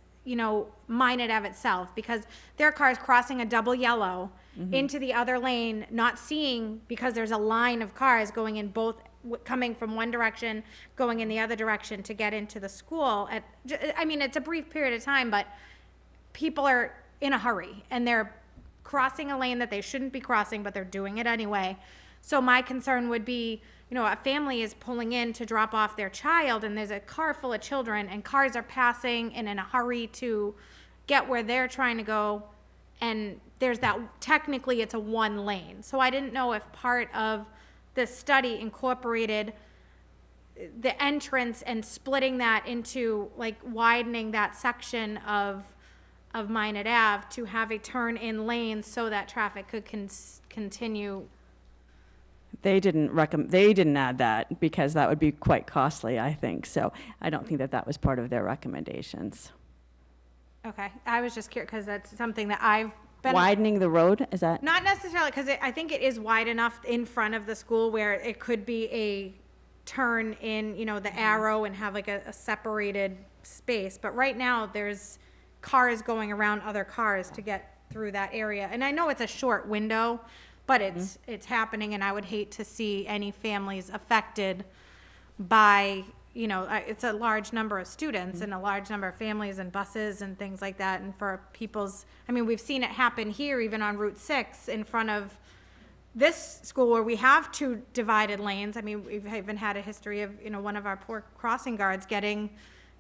mine in of itself, because there are cars crossing a double yellow into the other lane, not seeing, because there's a line of cars going in both, coming from one direction, going in the other direction to get into the school. It's a brief period of time, but people are in a hurry and they're crossing a lane that they shouldn't be crossing, but they're doing it anyway. So my concern would be, a family is pulling in to drop off their child and there's a car full of children and cars are passing and in a hurry to get where they're trying to go. And there's technically it's a one lane. So I didn't know if part of the study incorporated the entrance and splitting that into, like, widening that section of Minot Ave to have a turn-in lane so that traffic could continue. They didn't add that because that would be quite costly, I think. So I don't think that was part of their recommendations. Okay, I was just curious because that's something that I've been. Widening the road, is that? Not necessarily, because I think it is wide enough in front of the school where it could be a turn in, the arrow and have like a separated space. But right now there's cars going around other cars to get through that area. And I know it's a short window, but it's happening, and I would hate to see any families affected by, it's a large number of students and a large number of families and buses and things like that. And for we've seen it happen here, even on Route 6 in front of this school where we have 2 divided lanes. We've even had a history of, one of our poor crossing guards getting,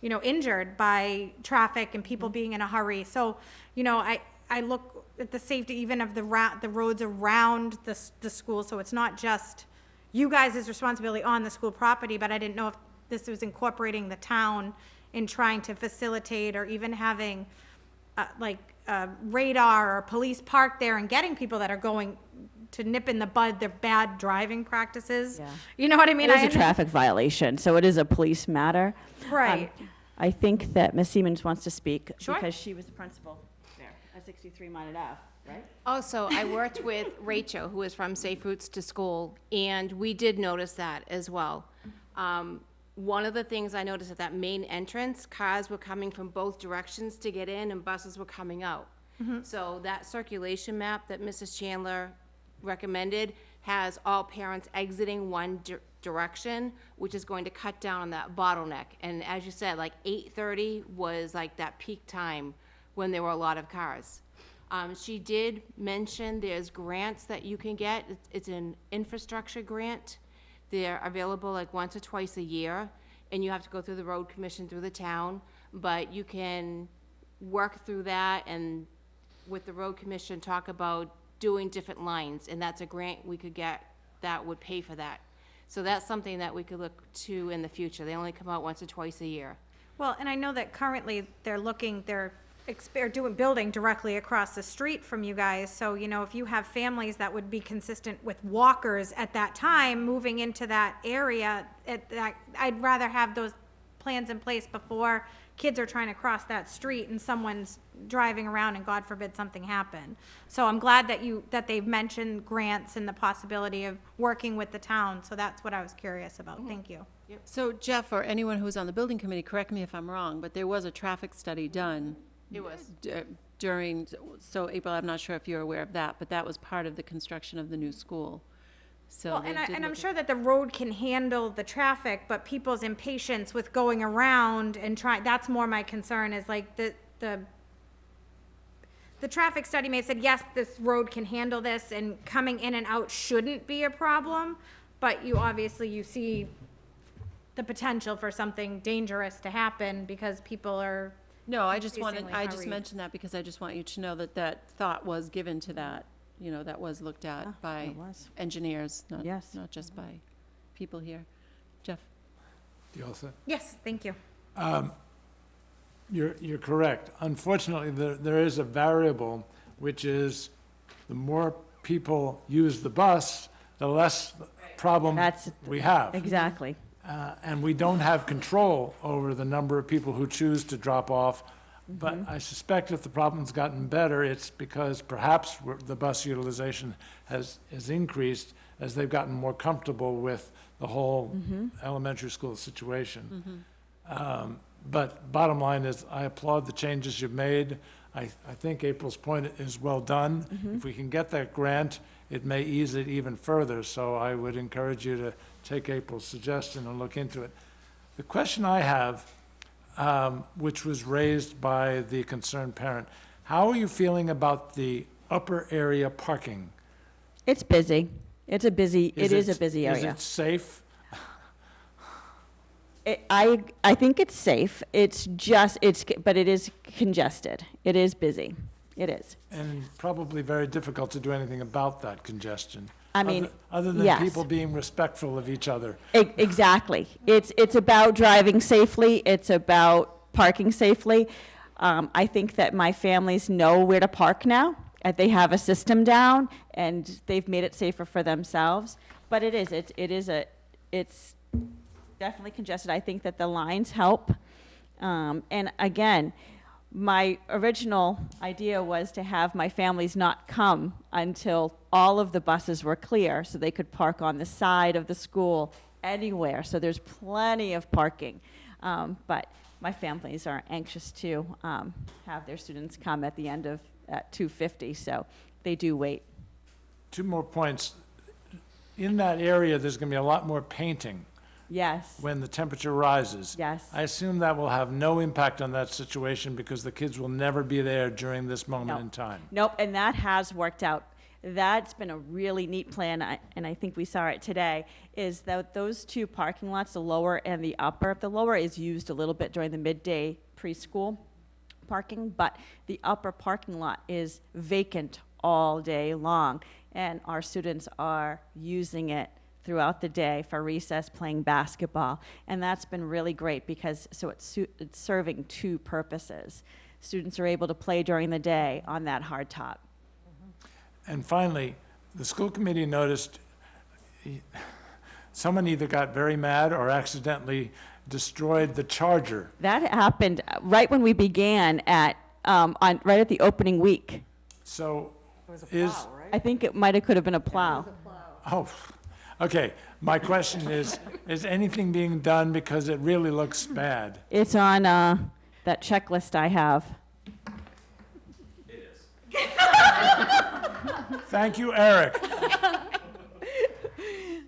injured by traffic and people being in a hurry. So, I look at the safety even of the roads around the school, so it's not just you guys' responsibility on the school property, but I didn't know if this was incorporating the town in trying to facilitate or even having radar or police parked there and getting people that are going to nip in the bud their bad driving practices. Yeah. You know what I mean? It is a traffic violation, so it is a police matter. Right. I think that Ms. Siemens wants to speak. Sure. Because she was the principal there at 63 Minot Ave, right? Also, I worked with Rachel, who is from Safe Routes to School, and we did notice that as well. One of the things I noticed at that main entrance, cars were coming from both directions to get in and buses were coming out. So that circulation map that Mrs. Chandler recommended has all parents exiting one direction, which is going to cut down on that bottleneck. And as you said, like 8:30 was like that peak time when there were a lot of cars. She did mention there's grants that you can get. It's an infrastructure grant. They're available like once or twice a year, and you have to go through the road commission through the town, but you can work through that and with the road commission talk about doing different lines, and that's a grant we could get that would pay for that. So that's something that we could look to in the future. They only come out once or twice a year. Well, and I know that currently they're doing building directly across the street from you guys. So, you know, if you have families that would be consistent with walkers at that time, moving into that area, I'd rather have those plans in place before kids are trying to cross that street and someone's driving around and God forbid something happen. So I'm glad that they've mentioned grants and the possibility of working with the town. So that's what I was curious about. Thank you. So Jeff, or anyone who's on the building committee, correct me if I'm wrong, but there was a traffic study done. It was. So April, I'm not sure if you're aware of that, but that was part of the construction of the new school. So Well, they did and I'm look sure that the road can handle the traffic, but people's impatience with going around and that's more my concern is like the traffic study may have said, yes, this road can handle this and coming in and out shouldn't be a problem, but you see the potential for something dangerous to happen because people are No, I just increasingly I just hurried. mentioned that because I just want you to know that that thought was given to that, you know, that was looked at by it was. engineers, Yes. not just by people here. Jeff? You all set? Yes, thank you. You're correct. Unfortunately, there is a variable, which is the more people use the bus, the less problem That's we have. Exactly. And we don't have control over the number of people who choose to drop off. But I suspect if the problem's gotten better, it's because perhaps the bus utilization has increased as they've gotten more comfortable with the whole elementary school situation. But bottom line is, I applaud the changes you've made. I think April's point is well done. If we can get that grant, it may ease it even further. So I would encourage you to take April's suggestion and look into it. The question I have, which was raised by the concerned parent, how are you feeling about the upper area parking? It's busy. It is a busy area. Is it safe? I think it's safe. But it is congested. It is busy. It is. And probably very difficult to do anything about that congestion. I mean, Other than yes. people being respectful of each other. Exactly. It's about driving safely. It's about parking safely. I think that my families know where to park now. They have a system down, and they've made it safer for themselves. But it's definitely congested. I think that the lines help. And again, my original idea was to have my families not come until all of the buses were clear so they could park on the side of the school anywhere. So there's plenty of parking. But my families are anxious to have their students come at the end of at 2:50, so they do wait. 2 more points. In that area, there's going to be a lot more painting Yes. when the temperature rises. Yes. I assume that will have no impact on that situation because the kids will never be there during this moment in time. Nope, and that has worked out. That's been a really neat plan, and I think we saw it today, is that those 2 parking lots, the lower and the upper, the lower is used a little bit during the midday preschool parking, but the upper parking lot is vacant all day long, and our students are using it throughout the day for recess, playing basketball, and that's been really great because it's serving two purposes. Students are able to play during the day on that hard top. And finally, the school committee noticed someone either got very mad or accidentally destroyed the charger. That happened right when we began right at the opening week. So I think it could have been a plow. oh, okay. My question is anything being done because it really looks bad? It's on that checklist I have. Thank you, Eric.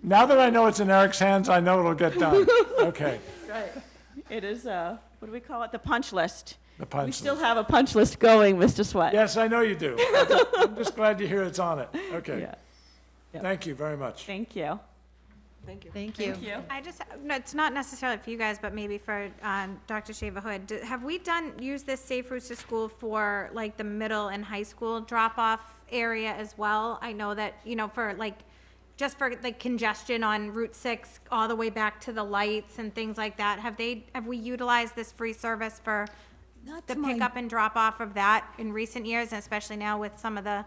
Now that I know it's in Eric's hands, I know it'll get done. Okay. Right. It is, what do we call it? The punch list. The punch We list. still have a punch list going, Mr. Sweat. Yes, I know you do. I'm just glad to hear it's on it. Okay. Yeah. Yep. Thank you very much. Thank you. Thank you. I just, no, it's not necessarily for you guys, but maybe for Dr. Shaver-Hood. Have we used this Safe Routes to School for like the middle and high school drop-off area as well? I know that, for just for like congestion on Route 6 all the way back to the lights and things like that. Have we utilized this free service for the pickup and drop-off of that in recent years, and especially now with some of the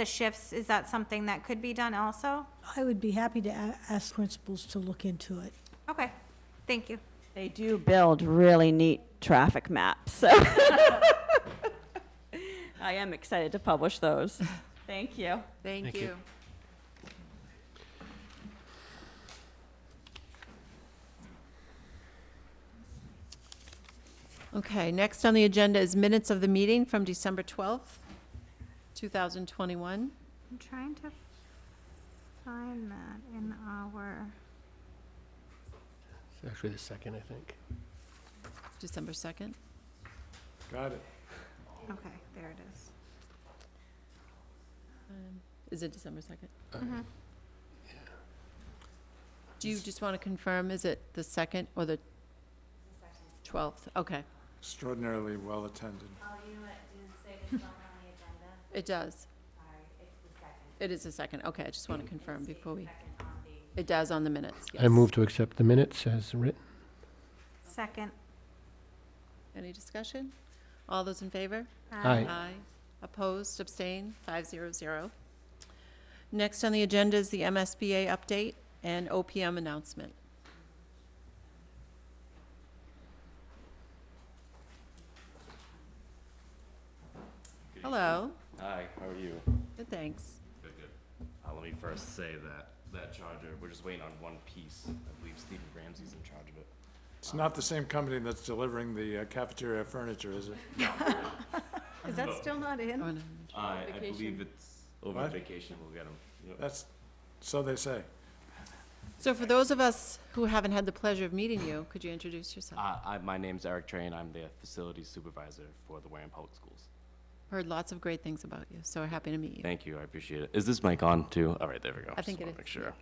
shifts? Is that something that could be done also? I would be happy to ask principals to look into it. Okay, thank you. They do build really neat traffic maps, so I am excited to publish those. Thank you. Thank you. Okay, next on the agenda is minutes of the meeting from December 12th, 2021. I'm trying to find that in our, It's actually the second, I think. December 2nd. Got it. okay, there it is. Is it December 2nd? Mm-hmm. Do you just want to confirm, is it the 2nd or the 12th? Okay, Extraordinarily well attended. it does. It is the 2nd. Okay, I just want to confirm before we, it does on the minutes, yes. I move to accept the minutes as written. Second. Any discussion? All those in favor? Aye. Aye. Opposed, abstained, 500. Next on the agenda is the MSBA update and OPM announcement. Hello. Hi, how are you? Good, thanks. Good, good. Let me first say that charger, we're just waiting on one piece. I believe Stephen Ramsey's in charge of it. It's not the same company that's delivering the cafeteria furniture, is it? Is that still not in? Oh, no. I believe it's over What? vacation, we'll get him. Yep. That's, so they say. So for those of us who haven't had the pleasure of meeting you, could you introduce yourself? My name's Eric Train, I'm the facilities supervisor for the Wareham Public Schools. Heard lots of great things about you, so we're happy to meet you. Thank you, I appreciate it. Is this mic on too? All right, there we go. I think Just it wanna is, Make sure.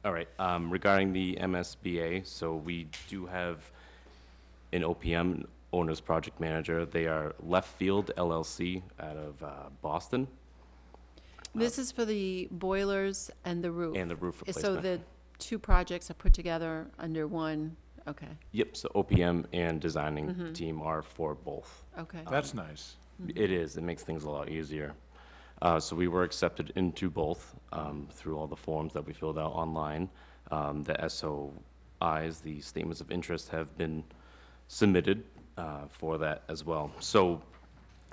All right, regarding the MSBA, so we do have an OPM, Owner's Project Manager. They are Left Field LLC out of Boston. This is for the boilers and the roof. And the roof So replacement. the two projects are put together under one, okay, Yep, so OPM and designing team are for both. okay. That's nice. It is, it makes things a lot easier. So we were accepted into both through all the forms that we filled out online. The SOIs, the statements of interest, have been submitted for that as well. So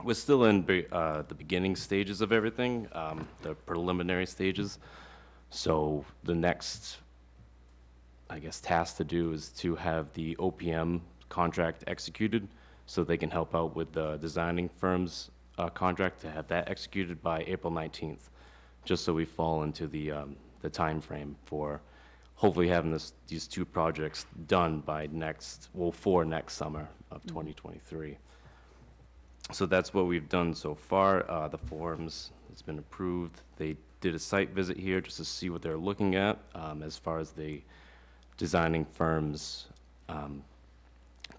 we're still in the beginning stages of everything, the preliminary stages. So the next, I guess, task to do is to have the OPM contract executed so they can help out with the designing firm's contract, to have that executed by April 19th, just so we fall into the time frame for hopefully having these two projects done by for next summer of 2023. So that's what we've done so far. The forms, it's been approved. They did a site visit here just to see what they're looking at as far as the designing firm's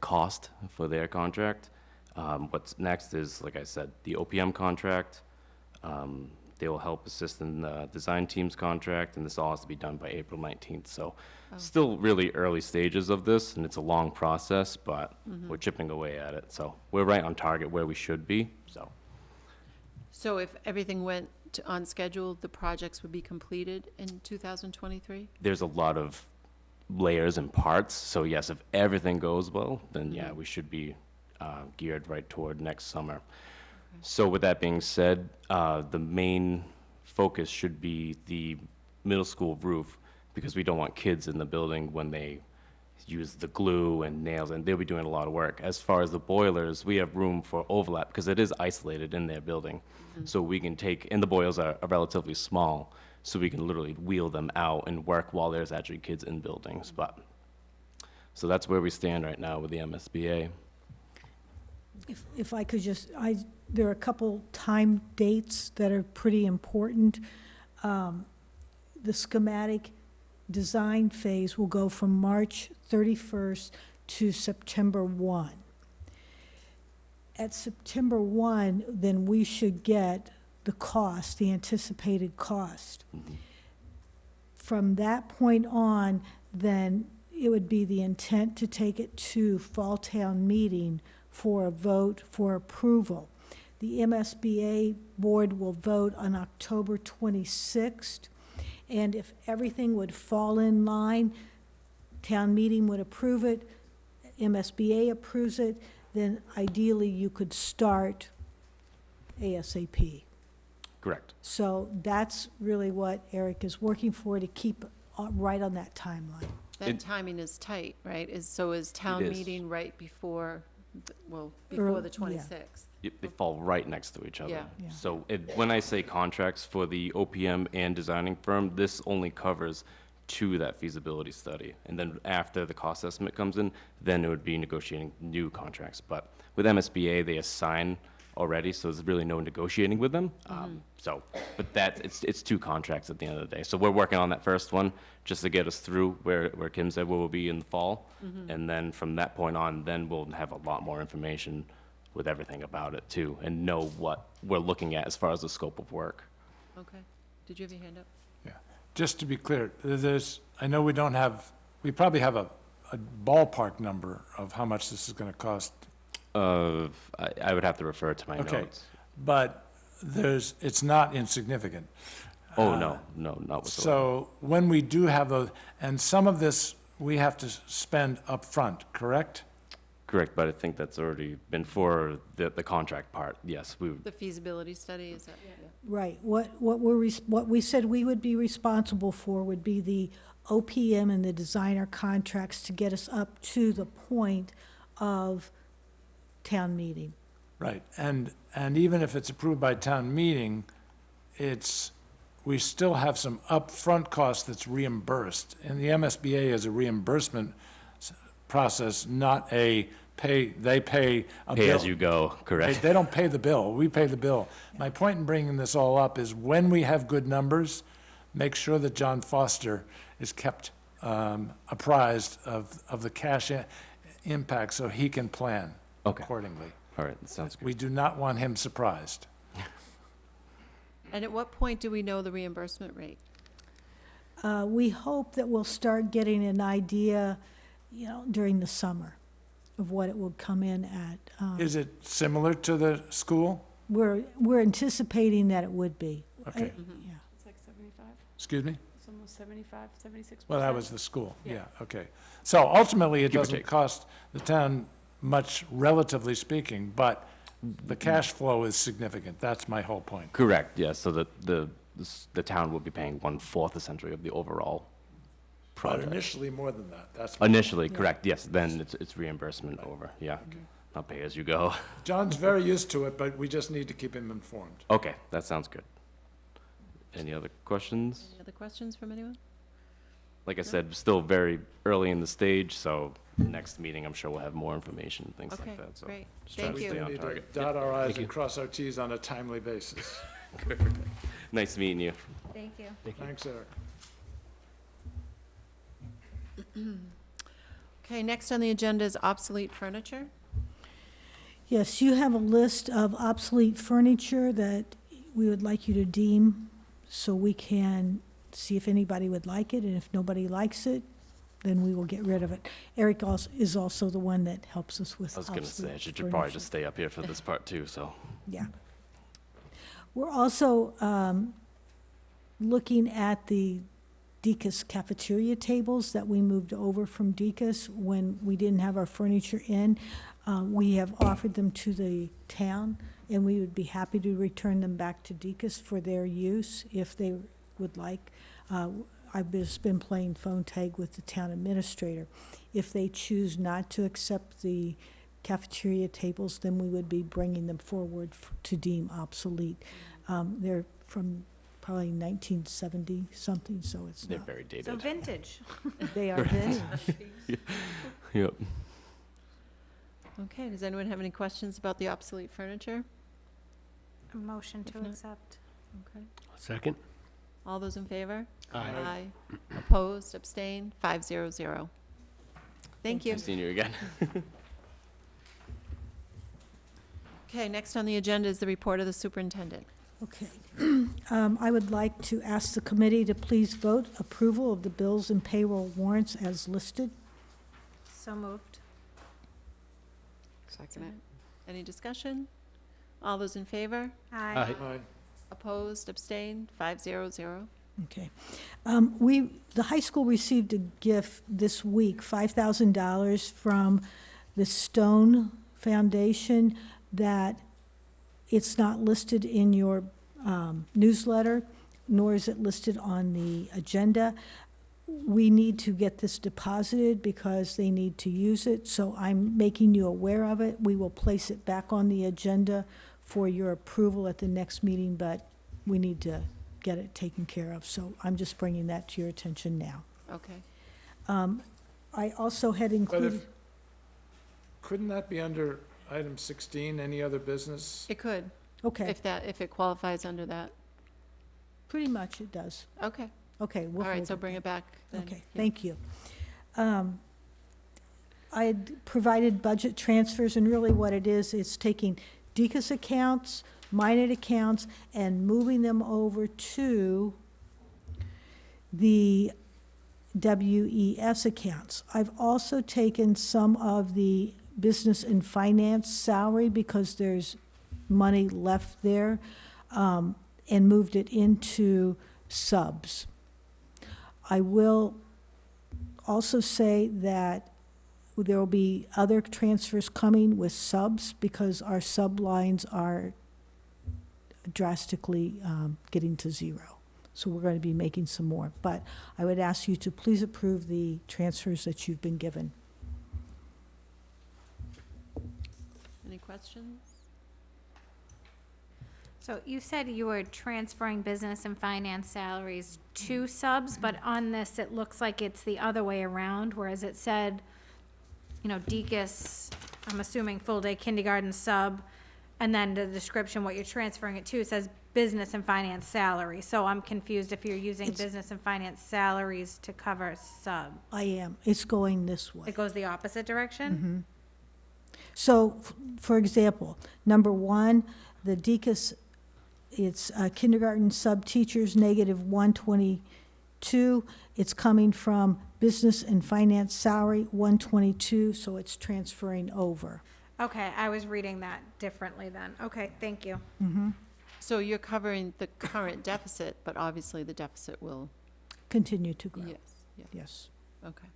cost for their contract. What's next is, like I said, the OPM contract. They will help assist in the design team's contract, and this all has to be done by April 19th. So still really early stages of this, and it's a long process, but we're chipping away at it. So we're right on target where we should be, so. So if everything went on schedule, the projects would be completed in 2023? There's a lot of layers and parts, so yes, if everything goes well, then yeah, we should be geared right toward next summer. So with that being said, the main focus should be the middle school roof, because we don't want kids in the building when they use the glue and nails, and they'll be doing a lot of work. As far as the boilers, we have room for overlap, because it is isolated in their building. So we can take, and the boilers are relatively small, so we can literally wheel them out and work while there's actually kids in buildings. But so that's where we stand right now with the MSBA. If I could just, there are a couple time dates that are pretty important. The schematic design phase will go from March 31st to September 1. At September 1, then we should get the cost, the anticipated cost. From that point on, then it would be the intent to take it to Fall Town Meeting for a vote for approval. The MSBA board will vote on October 26th, and if everything would fall in line, town meeting would approve it, MSBA approves it, then ideally you could start ASAP. Correct. So that's really what Eric is working for, to keep right on that timeline. That timing is tight, right? So is town It is. meeting right before, before the 26th? Yep, they fall right next to each other. Yeah. Yeah. So when I say contracts for the OPM and designing firm, this only covers to that feasibility study. And then after the cost estimate comes in, then it would be negotiating new contracts. But with MSBA, they assign already, so there's really no negotiating with them. But it's two contracts at the end of the day. So we're working on that first one just to get us through where Kim said we will be in the fall. And then from that point on, then we'll have a lot more information with everything about it too, and know what we're looking at as far as the scope of work. Okay. Did you have your hand up? Yeah. Just to be clear, I know we probably have a ballpark number of how much this is going to cost. I would have to refer to my Okay. notes. But it's not insignificant. Oh, no, not whatsoever. So when we do have and some of this we have to spend up front, correct? Correct, but I think that's already been for the contract part, yes. The feasibility study, is that? Yeah. Right. What we said we would be responsible for would be the OPM and the designer contracts to get us up to the point of town meeting. Right, and even if it's approved by town meeting, we still have some upfront cost that's reimbursed. And the MSBA is a reimbursement process, not they pay a Pay bill. as you go, correct. They don't pay the bill, we pay the bill. My point in bringing this all up is when we have good numbers, make sure that John Foster is kept apprised of the cash impact so he can plan accordingly. All right, that sounds good. We do not want him surprised. And at what point do we know the reimbursement rate? We hope that we'll start getting an idea, during the summer of what it will come in at. Is it similar to the school? We're anticipating that it would be. Okay. Yeah. It's like 75, Excuse me? it's almost 75, 76%. Well, that was the school, Yeah. yeah, okay. So ultimately, it Give or doesn't take. cost the town much, relatively speaking, but the cash flow is significant. That's my whole point. Correct, yes, so the town will be paying 1/4 essentially of the overall But project. initially, more than that. That's Initially, correct, yes, then it's reimbursement over, yeah. Not pay as you go. John's very used to it, but we just need to keep him informed. Okay, that sounds good. Any other questions? Any other questions from anyone? Like I said, still very early in the stage, so next meeting, I'm sure we'll have more information, things Okay, like that, so. great. just try Thank to you. stay We on need to target. dot our i's Thank you. and cross our t's on a timely basis. Nice meeting you. Thank you. Thanks, Eric. Okay, next on the agenda is obsolete furniture. Yes, you have a list of obsolete furniture that we would like you to deem, so we can see if anybody would like it, and if nobody likes it, then we will get rid of it. Eric is also the one that helps us with I was going to say, I obsolete should probably furniture. just stay up here for this part too, so. Yeah. We're also looking at the Decas cafeteria tables that we moved over from Decas when we didn't have our furniture in. We have offered them to the town, and we would be happy to return them back to Decas for their use if they would like. I've just been playing phone tag with the town administrator. If they choose not to accept the cafeteria tables, then we would be bringing them forward to deem obsolete. They're from probably 1970 something, so it's They're not. very dated. So vintage. They are vintage. Yep. Okay, does anyone have any questions about the obsolete furniture? A motion to If not- accept. Okay. Second? All those in favor? Aye. Opposed, abstained, 500. Thank you. Nice seeing you again. Okay, next on the agenda is the report of the superintendent. Okay. I would like to ask the committee to please vote approval of the bills and payroll warrants as listed. So moved. Second. Any discussion? All those in favor? Aye. Aye. Opposed, abstained, 500. Okay. The high school received a gift this week, $5,000 from the Stone Foundation, that it's not listed in your newsletter, nor is it listed on the agenda. We need to get this deposited because they need to use it, so I'm making you aware of it. We will place it back on the agenda for your approval at the next meeting, but we need to get it taken care of, so I'm just bringing that to your attention now. Okay. I also had But included, couldn't that be under item 16, any other business? It could, okay, if it qualifies under that. pretty much it does. Okay, Okay, we'll all right, hold so it bring then. it back then. Okay, Yeah. thank you. I had provided budget transfers, and really what it is, it's taking Decas accounts, Minot accounts, and moving them over to the WES accounts. I've also taken some of the business and finance salary, because there's money left there, and moved it into subs. I will also say that there will be other transfers coming with subs, because our sub lines are drastically getting to zero. So we're going to be making some more. But I would ask you to please approve the transfers that you've been given. Any questions? So you said you were transferring business and finance salaries to subs, but on this, it looks like it's the other way around, whereas it said, Decas, I'm assuming full-day kindergarten sub, and then the description, what you're transferring it to, says business and finance salary. So I'm confused if you're using It's- business and finance salaries to cover sub. I am. It's going this way. It goes the opposite direction? So, for example, number one, the Decas, it's kindergarten sub-teachers, -122. It's coming from business and finance salary, 122, so it's transferring over. Okay, I was reading that differently then. Okay, thank you. So you're covering the current deficit, but obviously the deficit will, Continue to grow. yes, yeah, Yes. okay.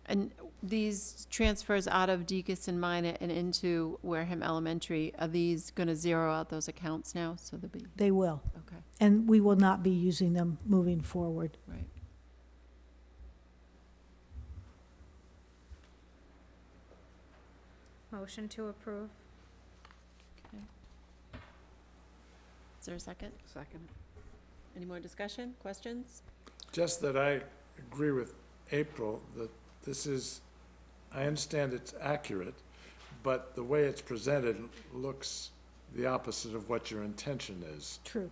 And these transfers out of Decas and Minot and into Wareham Elementary, are these going to zero out those accounts now? So they'll be, They will. okay, And we will not be using them moving forward. right. Motion to approve. Okay. Is there a second? Second. Any more discussion, questions? Just that I agree with April, that this is, I understand it's accurate, but the way it's presented looks the opposite of what your intention is. True.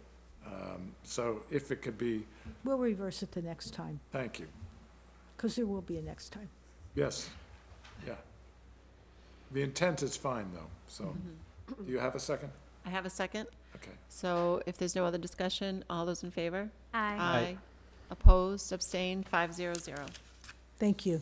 So if it could be, We'll reverse it the next time, thank you. because there will be a next time. Yes, yeah. The intent is fine, though, so. Do you have a second? I have a second. Okay. So if there's no other discussion, all those in favor? Aye. Aye. Opposed, abstained, 500. Thank you.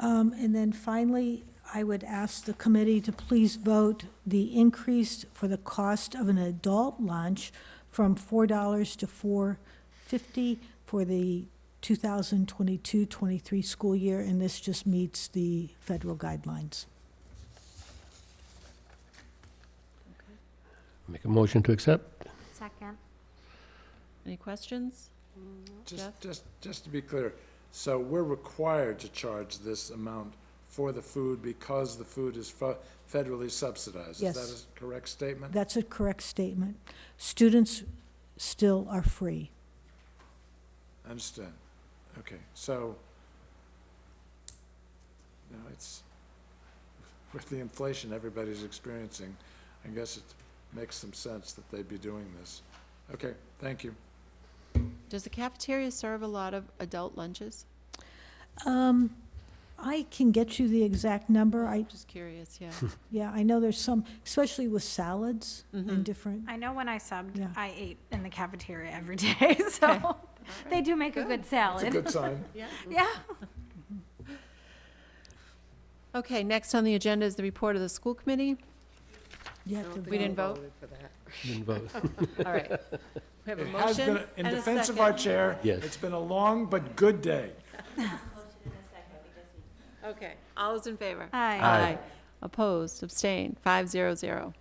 And then finally, I would ask the committee to please vote the increase for the cost of an adult lunch from $4 to $4.50 for the 2022-23 school year, and this just meets the federal guidelines. Make a motion to accept? Second. Any questions? Jeff? Just to be clear, so we're required to charge this amount for the food because the food is federally subsidized? Yes. Is that a correct statement? That's a correct statement. Students still are free. I understand. Okay, so, you know, it's, with the inflation everybody's experiencing, I guess it makes some sense that they'd be doing this. Okay, thank you. Does the cafeteria serve a lot of adult lunches? I can get you the exact number. I'm just curious, yeah. Yeah, I know there's some, especially with salads and different. I know when I subbed, Yeah. I ate in the cafeteria every day, so they do make a good salad. It's a good sign. Yeah. Okay, next on the agenda is the report of the school committee. You have to We didn't vote? Didn't vote. All right. We have a It has motion been, in and a defense of our second. chair, Yes. it's been a long but good day. Okay, all those in favor? Aye. Aye. Opposed, abstained, 500.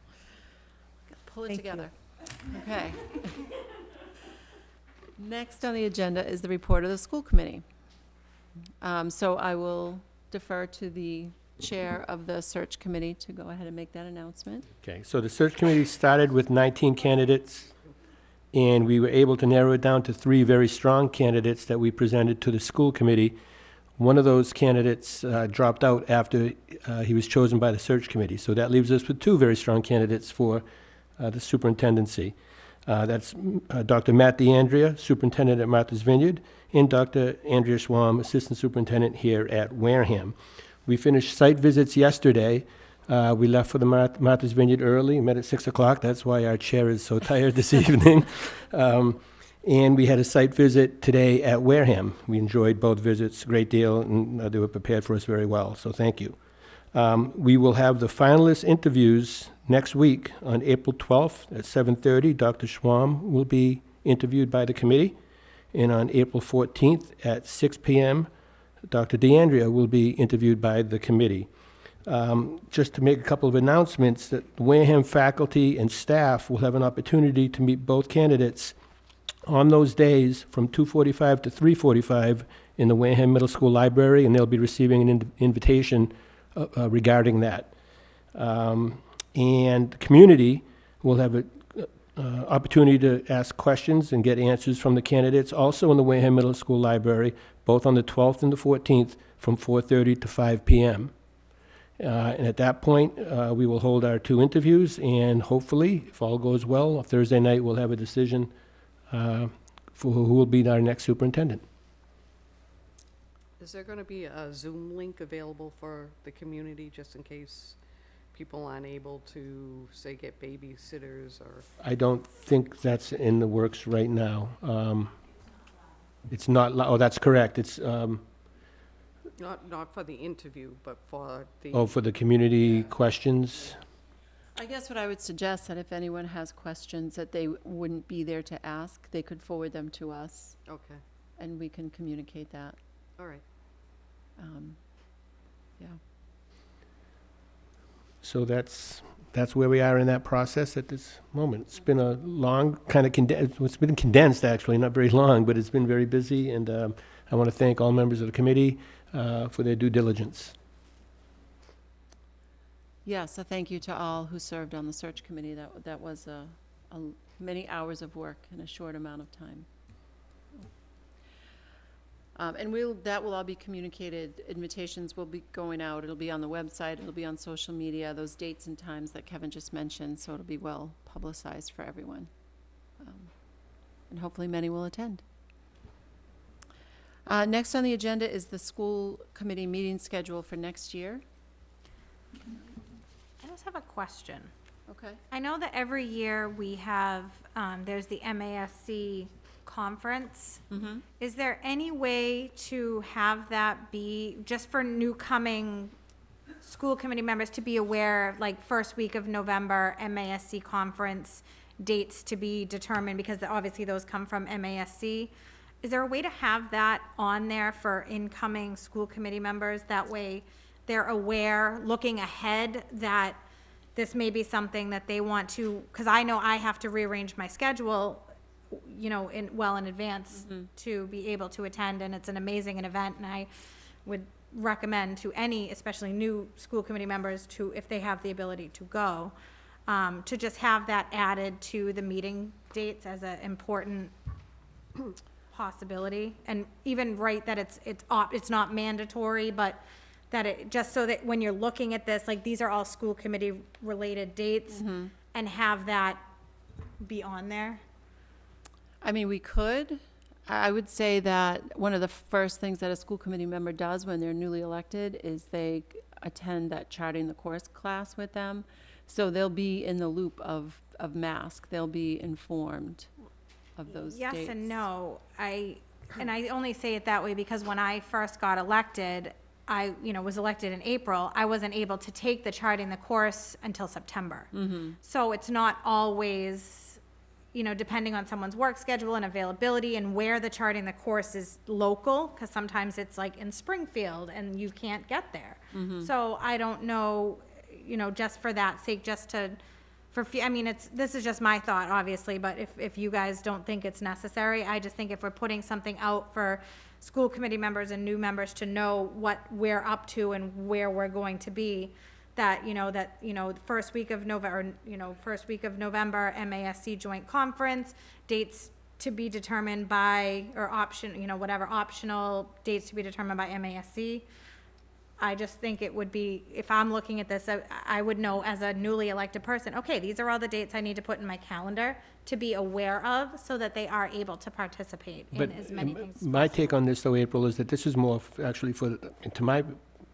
Pull it Thank you. together. Okay. Next on the agenda is the report of the school committee. So I will defer to the chair of the search committee to go ahead and make that announcement. Okay, so the search committee started with 19 candidates, and we were able to narrow it down to 3 very strong candidates that we presented to the school committee. One of those candidates dropped out after he was chosen by the search committee, so that leaves us with 2 very strong candidates for the superintendency. That's Dr. Matt DeAndrea, superintendent at Martha's Vineyard, and Dr. Andrea Schwam, assistant superintendent here at Wareham. We finished site visits yesterday. We left for the Martha's Vineyard early, met at 6 o'clock. That's why our chair is so tired this evening. And we had a site visit today at Wareham. We enjoyed both visits a great deal, and they were prepared for us very well, so thank you. We will have the finalist interviews next week on April 12th at 7:30. Dr. Schwam will be interviewed by the committee. And on April 14th at 6 p.m., Dr. DeAndrea will be interviewed by the committee. Just to make a couple of announcements, that the Wareham faculty and staff will have an opportunity to meet both candidates on those days from 2:45 to 3:45 in the Wareham Middle School Library, and they'll be receiving an invitation regarding that. And the community will have an opportunity to ask questions and get answers from the candidates, also in the Wareham Middle School Library, both on the 12th and the 14th, from 4:30 to 5 p.m. And at that point, we will hold our 2 interviews, and hopefully, if all goes well, Thursday night we'll have a decision for who will be our next superintendent. Is there going to be a Zoom link available for the community, just in case people aren't able to, say, get babysitters or? I don't think that's in the works right now. It's not, oh, that's correct. It's, Not for the interview, but for the. oh, for the community questions. I guess what I would suggest that if anyone has questions that they wouldn't be there to ask, they could forward them to us, Okay, and we can communicate that. all right. Yeah. So that's where we are in that process at this moment. It's been a long, kind of it's been condensed, actually, not very long, but it's been very busy, and I want to thank all members of the committee for their due diligence. Yes, a thank you to all who served on the search committee. That was many hours of work in a short amount of time. And that will all be communicated. Invitations will be going out. It'll be on the website. It'll be on social media, those dates and times that Kevin just mentioned, so it'll be well publicized for everyone. And hopefully many will attend. Next on the agenda is the school committee meeting schedule for next year. I just have a question. Okay. I know that every year we have, there's the MASC conference. Is there any way to have that be, just for new coming school committee members to be aware, like first week of November, MASC conference, dates to be determined, because obviously those come from MASC. Is there a way to have that on there for incoming school committee members? That way they're aware, looking ahead, that this may be something that they want to, because I know I have to rearrange my schedule, you know, well in advance to be able to attend, and it's an amazing event, and I would recommend to any, especially new school committee members, to, if they have the ability to go, to just have that added to the meeting dates as an important possibility, and even write that it's not mandatory, but that it, just so that when you're looking at this, like, these are all school committee related dates, and have that be on there. I mean, we could. I would say that one of the first things that a school committee member does when they're newly elected is they attend that charting the course class with them. So they'll be in the loop of MASC. They'll be informed of those dates. Yes and no. And I only say it that way because when I first got elected, I, was elected in April. I wasn't able to take the charting the course until September. So it's not always, depending on someone's work schedule and availability and where the charting the course is local, because sometimes it's like in Springfield and you can't get there. So I don't know, just for that sake, just to, this is just my thought, obviously, but if you guys don't think it's necessary, I just think if we're putting something out for school committee members and new members to know what we're up to and where we're going to be, that, first week of November, November, MASC joint conference, dates to be determined by, or optional dates to be determined by MASC. I just think it would be, if I'm looking at this, I would know as a newly elected person, okay, these are all the dates I need to put in my calendar to be aware of, so that they are able to participate in as many things. My take on this, though, April, is that this is more actually for, to my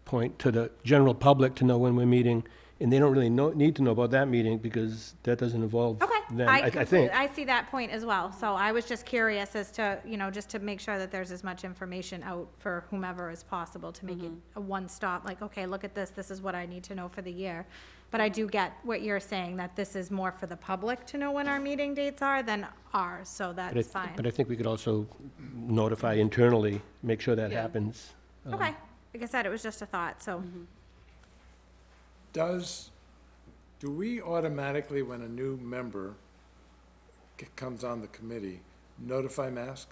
point, to the general public to know when we're meeting, and they don't really need to know about that meeting because that doesn't involve them, I think. I see that point as well. So I was just curious as to, just to make sure that there's as much information out for whomever as possible to make it a one-stop, like, okay, look at this, this is what I need to know for the year. But I do get what you're saying, that this is more for the public to know when our meeting dates are than ours, so that's fine. But I think we could also notify internally, make sure that happens. Okay, like I said, it was just a thought, so. Do we automatically, when a new member comes on the committee, notify MASC?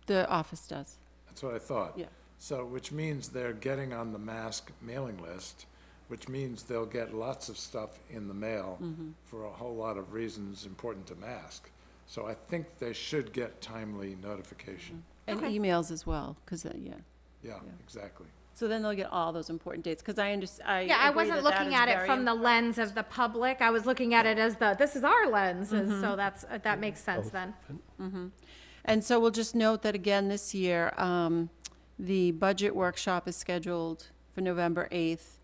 The office does. That's what I thought. Yeah. So, which means they're getting on the MASC mailing list, which means they'll get lots of stuff in the mail for a whole lot of reasons important to MASC. So I think they should get timely notification. And emails as well, because, Yeah, exactly. So then they'll get all those important dates, because I understand, Yeah, I wasn't looking at it from the lens of the public. I was looking at it as this is our lens, and so that makes sense then. And so we'll just note that again this year, the budget workshop is scheduled for November 8th,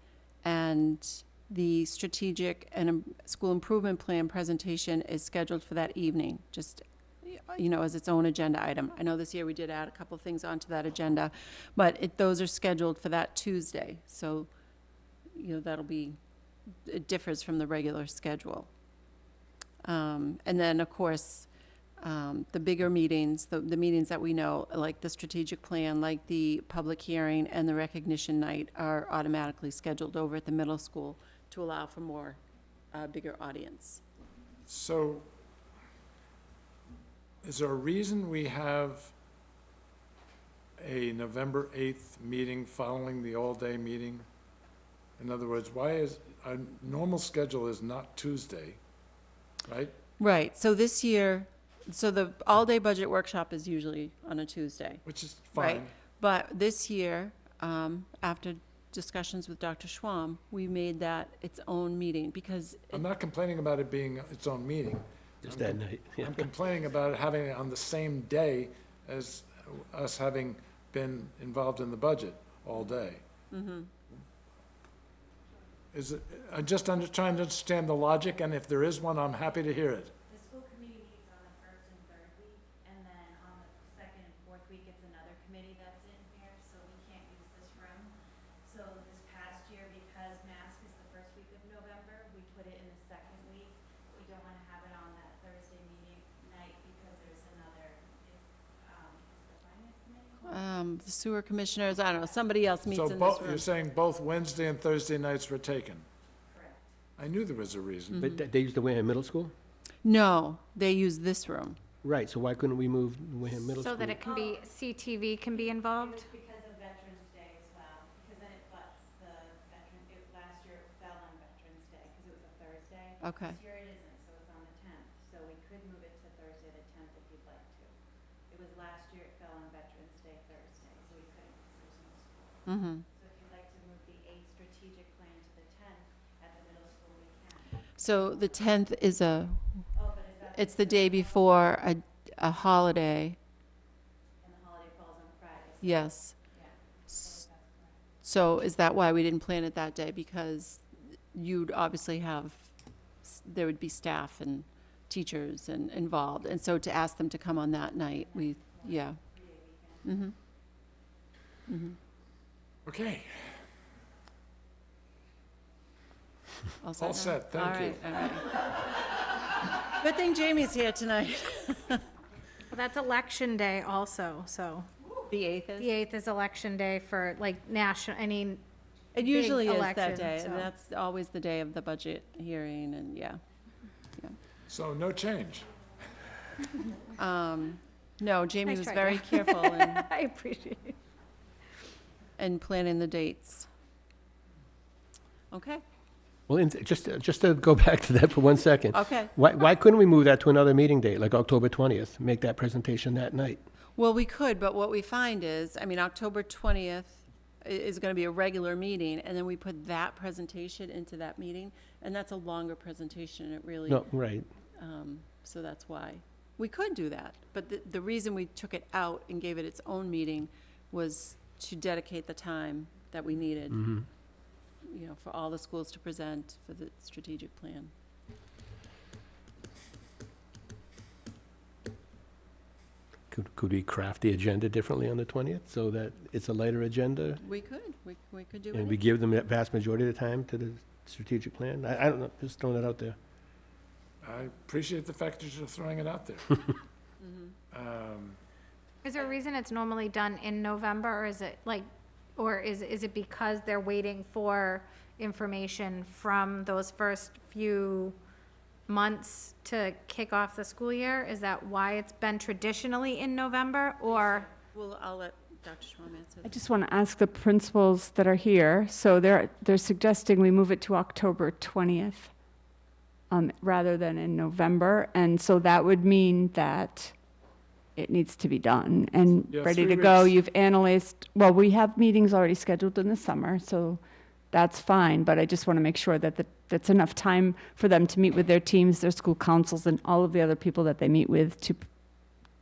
and the strategic and school improvement plan presentation is scheduled for that evening, just, as its own agenda item. I know this year we did add a couple of things onto that agenda, but those are scheduled for that Tuesday. So, it differs from the regular schedule. And then, of course, the bigger meetings, the meetings that we know, like the strategic plan, like the public hearing and the recognition night, are automatically scheduled over at the middle school to allow for more, bigger audience. So, is there a reason we have a November 8th meeting following the all-day meeting? In other words, why is, our normal schedule is not Tuesday, right? Right, so this year, the all-day budget workshop is usually on a Tuesday. Which is Right. fine. But this year, after discussions with Dr. Schwam, we made that its own meeting, because I'm not complaining about it being its own meeting. Just that night, yeah. I'm complaining about it having it on the same day as us having been involved in the budget all day. Is it, I'm just trying to understand the logic, and if there is one, I'm happy to hear it. The school committee meets on the first and third week, and then on the second and fourth week, it's another committee that's in here, so we can't use this room. So this past year, because mask is the first week of November, we put it in the second week. We don't want to have it on that Thursday meeting night because there's another, is the finance committee? The sewer commissioners, I don't know, somebody else meets So in this you're room. saying both Wednesday and Thursday nights were taken? Correct. I knew there was a reason. But they use the Wareham Middle School? No, they use this room. Right, so why couldn't we move Wareham Middle School? So that it can be, CTV can be involved? Because of Veterans Day as well, because then it butts the last year it fell on Veterans Day, because it was a Thursday. Okay. This year it isn't, so it's on the 10th, so we could move it to Thursday the 10th if you'd like to. It was last year it fell on Veterans Day Thursday, so we couldn't, because there was no school. Mm-hmm. So if you'd like to move the 8th strategic plan to the 10th at the middle school, we can. So the 10th is Oh, but is that? it's the day before a holiday. And the holiday falls on Friday. So Yes. yeah, S- So is that why we didn't plan it that day? Because you'd obviously have, there would be staff and teachers and involved. And so to ask them to come on that night, yeah. Mm-hmm. Mm-hmm. Okay, All all now? set, thank All you. right, all right. Good thing Jamie's here tonight. Well, that's election day also, so. The 8th The 8th is election day for like national, It big usually is that election, day, so. and that's always the day of the budget hearing, and yeah. So no change. No, Jamie Nice was try, very yeah. careful in, I appreciate it. in planning the dates. Okay, Well, just to go back to that for 1 second. okay. Why couldn't we move that to another meeting date, like October 20th? Make that presentation that night? Well, we could, but what we find is, I mean, October 20th is going to be a regular meeting, and then we put that presentation into that meeting, and that's a longer presentation, it really. No, right. So that's why. We could do that, but the reason we took it out and gave it its own meeting was to dedicate the time that we needed, Mhm. you know, for all the schools to present for the strategic plan. Could we craft the agenda differently on the 20th so that it's a lighter agenda? We could do And we it. give them that vast majority of the time to the strategic plan? I don't know, just throwing it out there. I appreciate the fact that you're throwing it out there. Is there a reason it's normally done in November, or is it like, or is it because they're waiting for information from those first few months to kick off the school year? Is that why it's been traditionally in November, or? Well, I'll let Dr. Schwam answer. I just want to ask the principals that are here, so they're suggesting we move it to October 20th rather than in November, and so that would mean that it needs to be done and Yeah, ready 3 to go. weeks. You've analyzed, well, we have meetings already scheduled in the summer, so that's fine, but I just want to make sure that that's enough time for them to meet with their teams, their school councils, and all of the other people that they meet with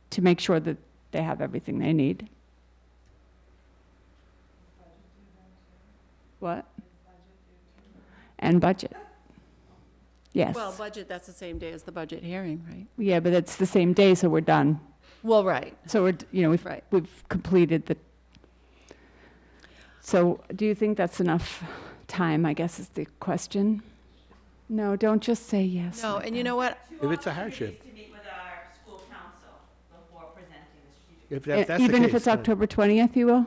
to make sure that they have everything they need. What? And budget. Yes. Well, budget, that's the same day as the budget hearing, right? Yeah, but it's the same day, so we're done. Well, right. So we're, Right. we've completed the, so do you think that's enough time, I guess is the question? No, don't just say yes. No, like and you that. know what? If it's a hardship, To meet with our school council before presenting the strategic. if that's the case. Even if it's then- October 20th, you will?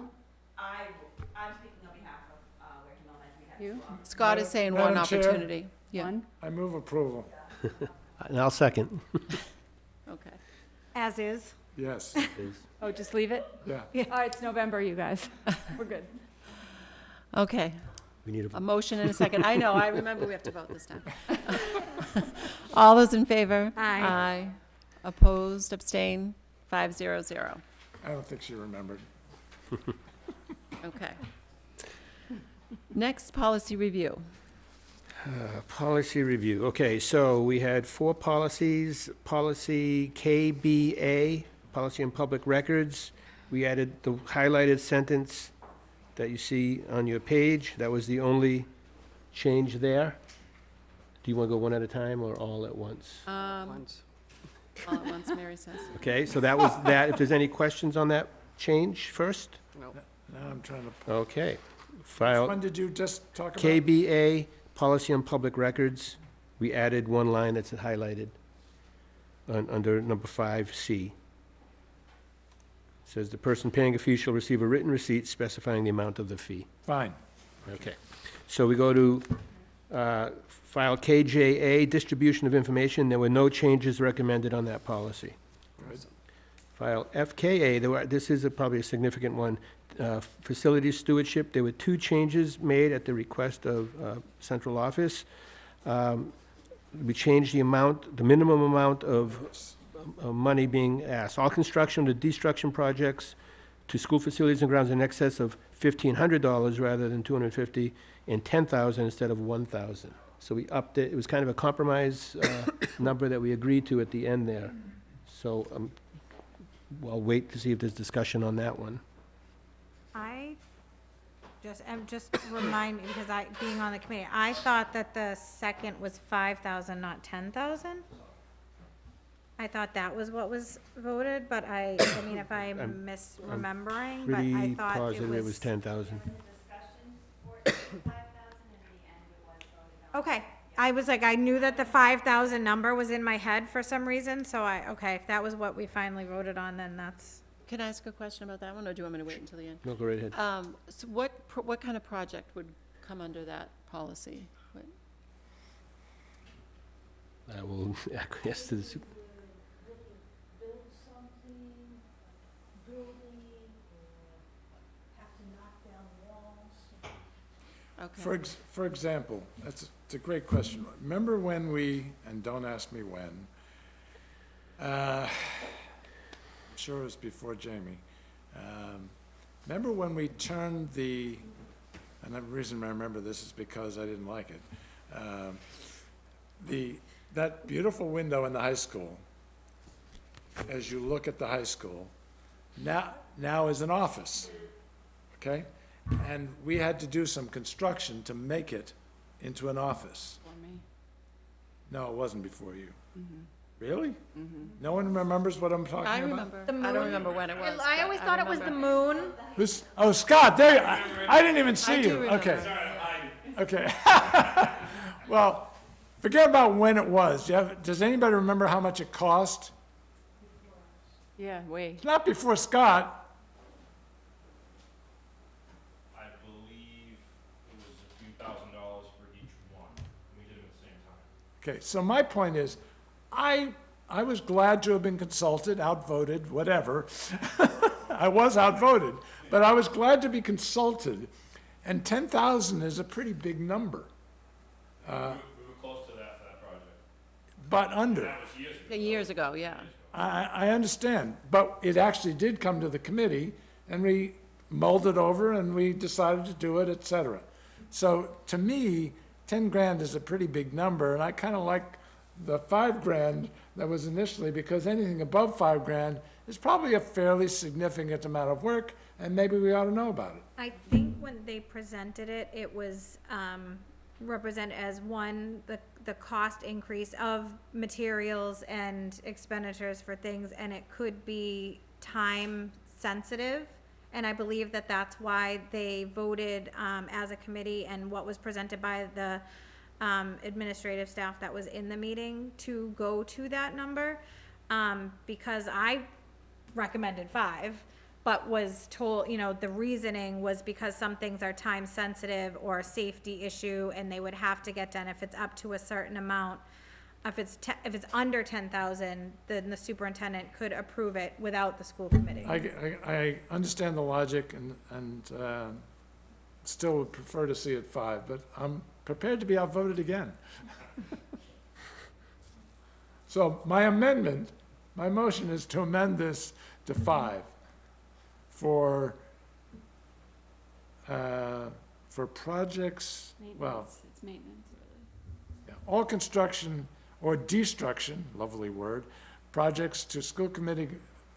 I'm speaking on behalf of Wareham Elementary. You? Scott is saying one Madam Chair? opportunity. Yeah, One? I move approval. And I'll second. okay. As is. Yes, Oh, just leave it? yeah. Oh, it's November, you guys. We're good. Okay, We need a motion and a second. I know, I remember we have to vote this time. All those in favor? Aye. Aye. Opposed, abstain, 500. I don't think she remembered. Okay. Next, policy review. Policy review. Okay, so we had 4 policies. Policy KBA, Policy on Public Records. We added the highlighted sentence that you see on your page. That was the only change there? Do you want to go one at a time or all at once? Once. All at once, Mary says. Okay, so that was that. If there's any questions on that change first? No. Now I'm trying to, Okay. which File one did you just talk about? KBA, Policy on Public Records. We added one line that's highlighted under number 5C. Says the person paying a fee shall receive a written receipt specifying the amount of the fee. Fine. Okay. So we go to file KJA, Distribution of Information. There were no changes recommended on that policy. Good. File FKA, this is probably a significant one. Facilities Stewardship, there were 2 changes made at the request of central office. We changed the amount, the minimum amount of money being asked. All construction to destruction projects to school facilities and grounds in excess of $1,500 rather than $250, and $10,000 instead of $1,000. So we upped it. It was kind of a compromise number that we agreed to at the end there. So I'll wait to see if there's discussion on that one. Just remind me, because being on the committee, I thought that the second was 5,000, not 10,000. I thought that was what was voted, but I mean, if I'm misremembering, but I Pretty thought positive it was 10,000. Okay, I was like, I knew that the 5,000 number was in my head for some reason, so okay, if that was what we finally voted on, then that's. Can I ask a question about that one, or do you want me to wait until the end? No, go right ahead. So what kind of project would come under that policy? I will acquiesce to the super. Build something, building, have to knock down walls. Okay. For example, it's a great question. Remember when we, and don't ask me when, I'm sure it was before Jamie, remember when we turned and the reason I remember this is because I didn't like it, that beautiful window in the high school, as you look at the high school, now is an office, okay? And we had to do some construction to make it into an office. For me. No, it wasn't before you. Really? No one remembers what I'm talking about? I remember. The I don't moon? remember when it was. I but always thought it was the remember. moon. Oh, Scott, there, I didn't even see I do you. remember. Okay. Okay. Well, forget about when it was. Does anybody remember how much it cost? Yeah, way. It's not before Scott. I believe it was a few $1,000s for each one. We did it at the same time. Okay, so my point is, I was glad to have been consulted, outvoted, whatever. I was outvoted, but I was glad to be consulted, and 10,000 is a pretty big number. We were close to that for that project. But under. That was years ago. Years ago, yeah. I understand, but it actually did come to the committee, and we mulled it over, and we decided to do it, et cetera. So, to me, 10 grand is a pretty big number, and I kind of like the 5 grand that was initially, because anything above 5 grand is probably a fairly significant amount of work, and maybe we ought to know about it. I think when they presented it, it was represented as the cost increase of materials and expenditures for things, and it could be time sensitive. And I believe that that's why they voted as a committee, and what was presented by the administrative staff that was in the meeting to go to that number. Because I recommended 5, but was told, the reasoning was because some things are time sensitive or a safety issue, and they would have to get done if it's up to a certain amount. If it's under 10,000, then the superintendent could approve it without the school committee. I understand the logic, and still would prefer to see it 5, but I'm prepared to be outvoted again. So my motion is to amend this to 5 for projects, well, It's maintenance, really. yeah, all construction or destruction, lovely word, projects to school committee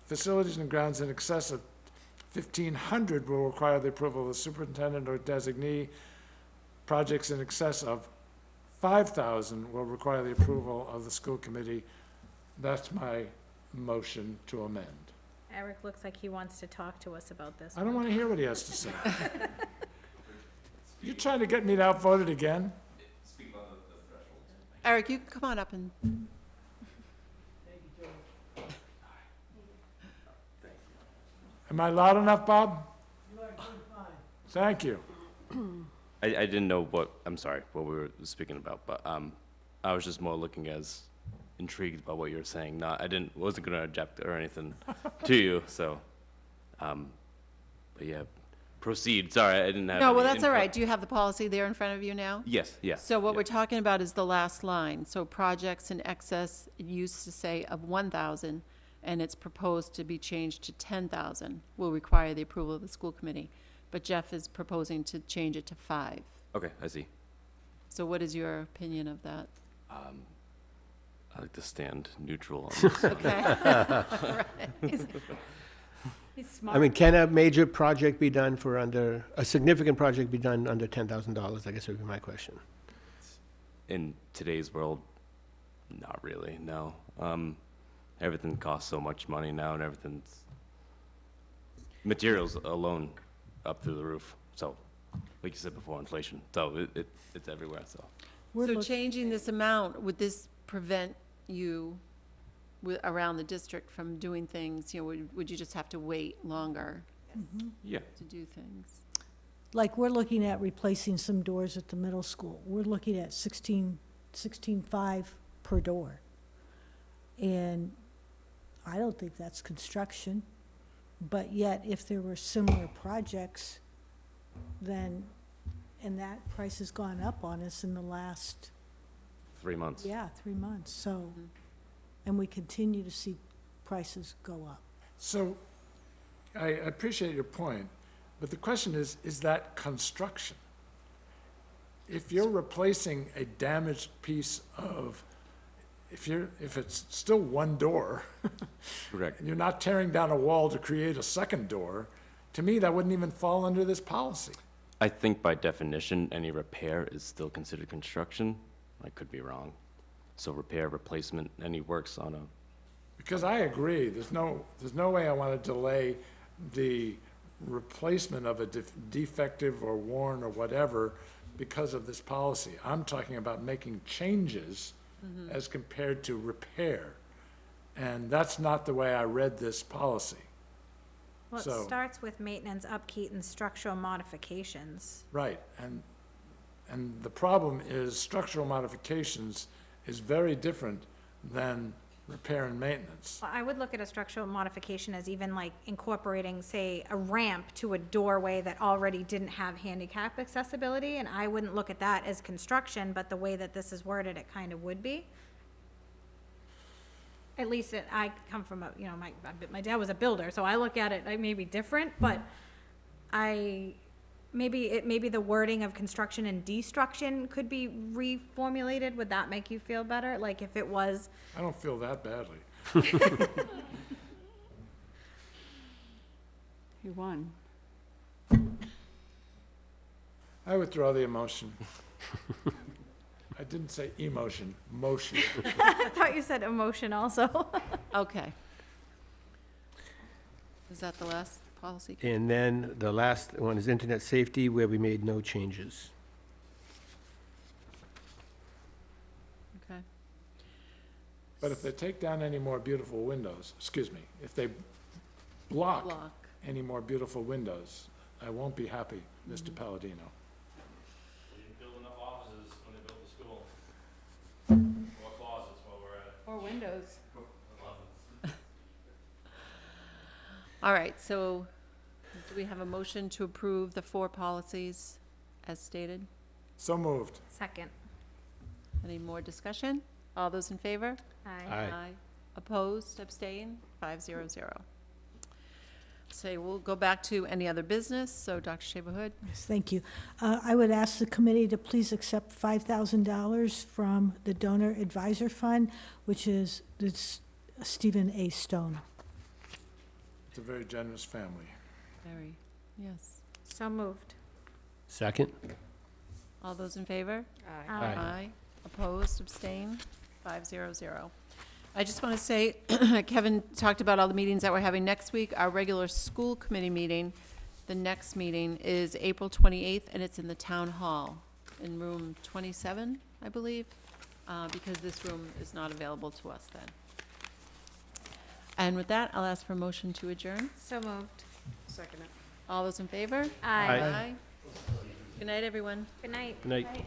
facilities and grounds in excess of 1,500 will require the approval of the superintendent or designee projects in excess of 5,000 will require the approval of the school committee. That's my motion to amend. Eric looks like he wants to talk to us about this. I don't want to hear what he has to say. You trying to get me outvoted again? Eric, you can come on up and, Am I loud enough, Bob? Thank you. I didn't know what, I'm sorry, what we were speaking about, but I was just more looking as intrigued by what you were saying. Not, wasn't going to object or anything to you, so, but yeah, proceed. Sorry, I didn't have no, well, any that's all input. right. Do you have the policy there in front of you now? Yes, yes. So what yeah. we're talking about is the last line. So projects in excess, it used to say of 1,000, and it's proposed to be changed to 10,000, will require the approval of the school committee. But Jeff is proposing to change it to 5. Okay, I see. So what is your opinion of that? I like to stand neutral on this. Okay. He's smart. I mean, can a major project be done for under, a significant project be done under $10,000? I guess would be my question. In today's world, not really, no. Everything costs so much money now, and everything's, materials alone up through the roof. So, like you said before, inflation. So it's everywhere, so. So changing this amount, would this prevent you around the district from doing things? You know, would you just have to wait longer Yeah. to do things? Like, we're looking at replacing some doors at the middle school. We're looking at 16.5 per door. And I don't think that's construction. But yet, if there were similar projects, then, and that price has gone up on us in the last, 3 months. 3 months. So, and we continue to see prices go up. So I appreciate your point, but the question is that construction? If you're replacing a damaged piece of, if it's still one door, Correct. and you're not tearing down a wall to create a second door, to me, that wouldn't even fall under this policy. I think by definition, any repair is still considered construction. I could be wrong. So repair, replacement, any works on a, Because I agree, there's no way I want to delay the replacement of a defective or worn or whatever because of this policy. I'm talking about making changes as compared to repair. And that's not the way I read this policy. Well, it So- starts with maintenance, upkeep, and structural modifications. Right, and the problem is structural modifications is very different than repair and maintenance. Well, I would look at a structural modification as even like incorporating, say, a ramp to a doorway that already didn't have handicap accessibility, and I wouldn't look at that as construction, but the way that this is worded, it kind of would be. At least I come from a, my dad was a builder, so I look at it, it may be different, but maybe the wording of construction and destruction could be reformulated. Would that make you feel better? Like if it was, I don't feel that badly. You won. I withdraw the emotion. I didn't say emotion, motion. I thought you said emotion also. Okay. Is that the last policy? And then the last one is internet safety, where we made no changes. Okay. But if they take down any more beautiful windows, excuse me, if they block any more beautiful windows, I won't be happy, Mr. Palladino. We didn't build enough offices when they built the school. Or closets while we're at it. Or windows. All right, so do we have a motion to approve the 4 policies as stated? So moved. Second. Any more discussion? All those in favor? Aye. Opposed, abstain, 500. So we'll go back to any other business, so Dr. Shaver-Hood? Yes, thank you. I would ask the committee to please accept $5,000 from the Donor Advisor Fund, which is Stephen A. Stone. It's a very generous family. Very, yes. So moved. Second? All those in favor? Aye. Aye. Opposed, abstained, 500. I just want to say, Kevin talked about all the meetings that we're having next week. Our regular school committee meeting, the next meeting is April 28th, and it's in the town hall in room 27, I believe, because this room is not available to us then. And with that, I'll ask for a motion to adjourn. So moved. Second it. All those in favor? Aye. Good night, everyone. Good night. Good night.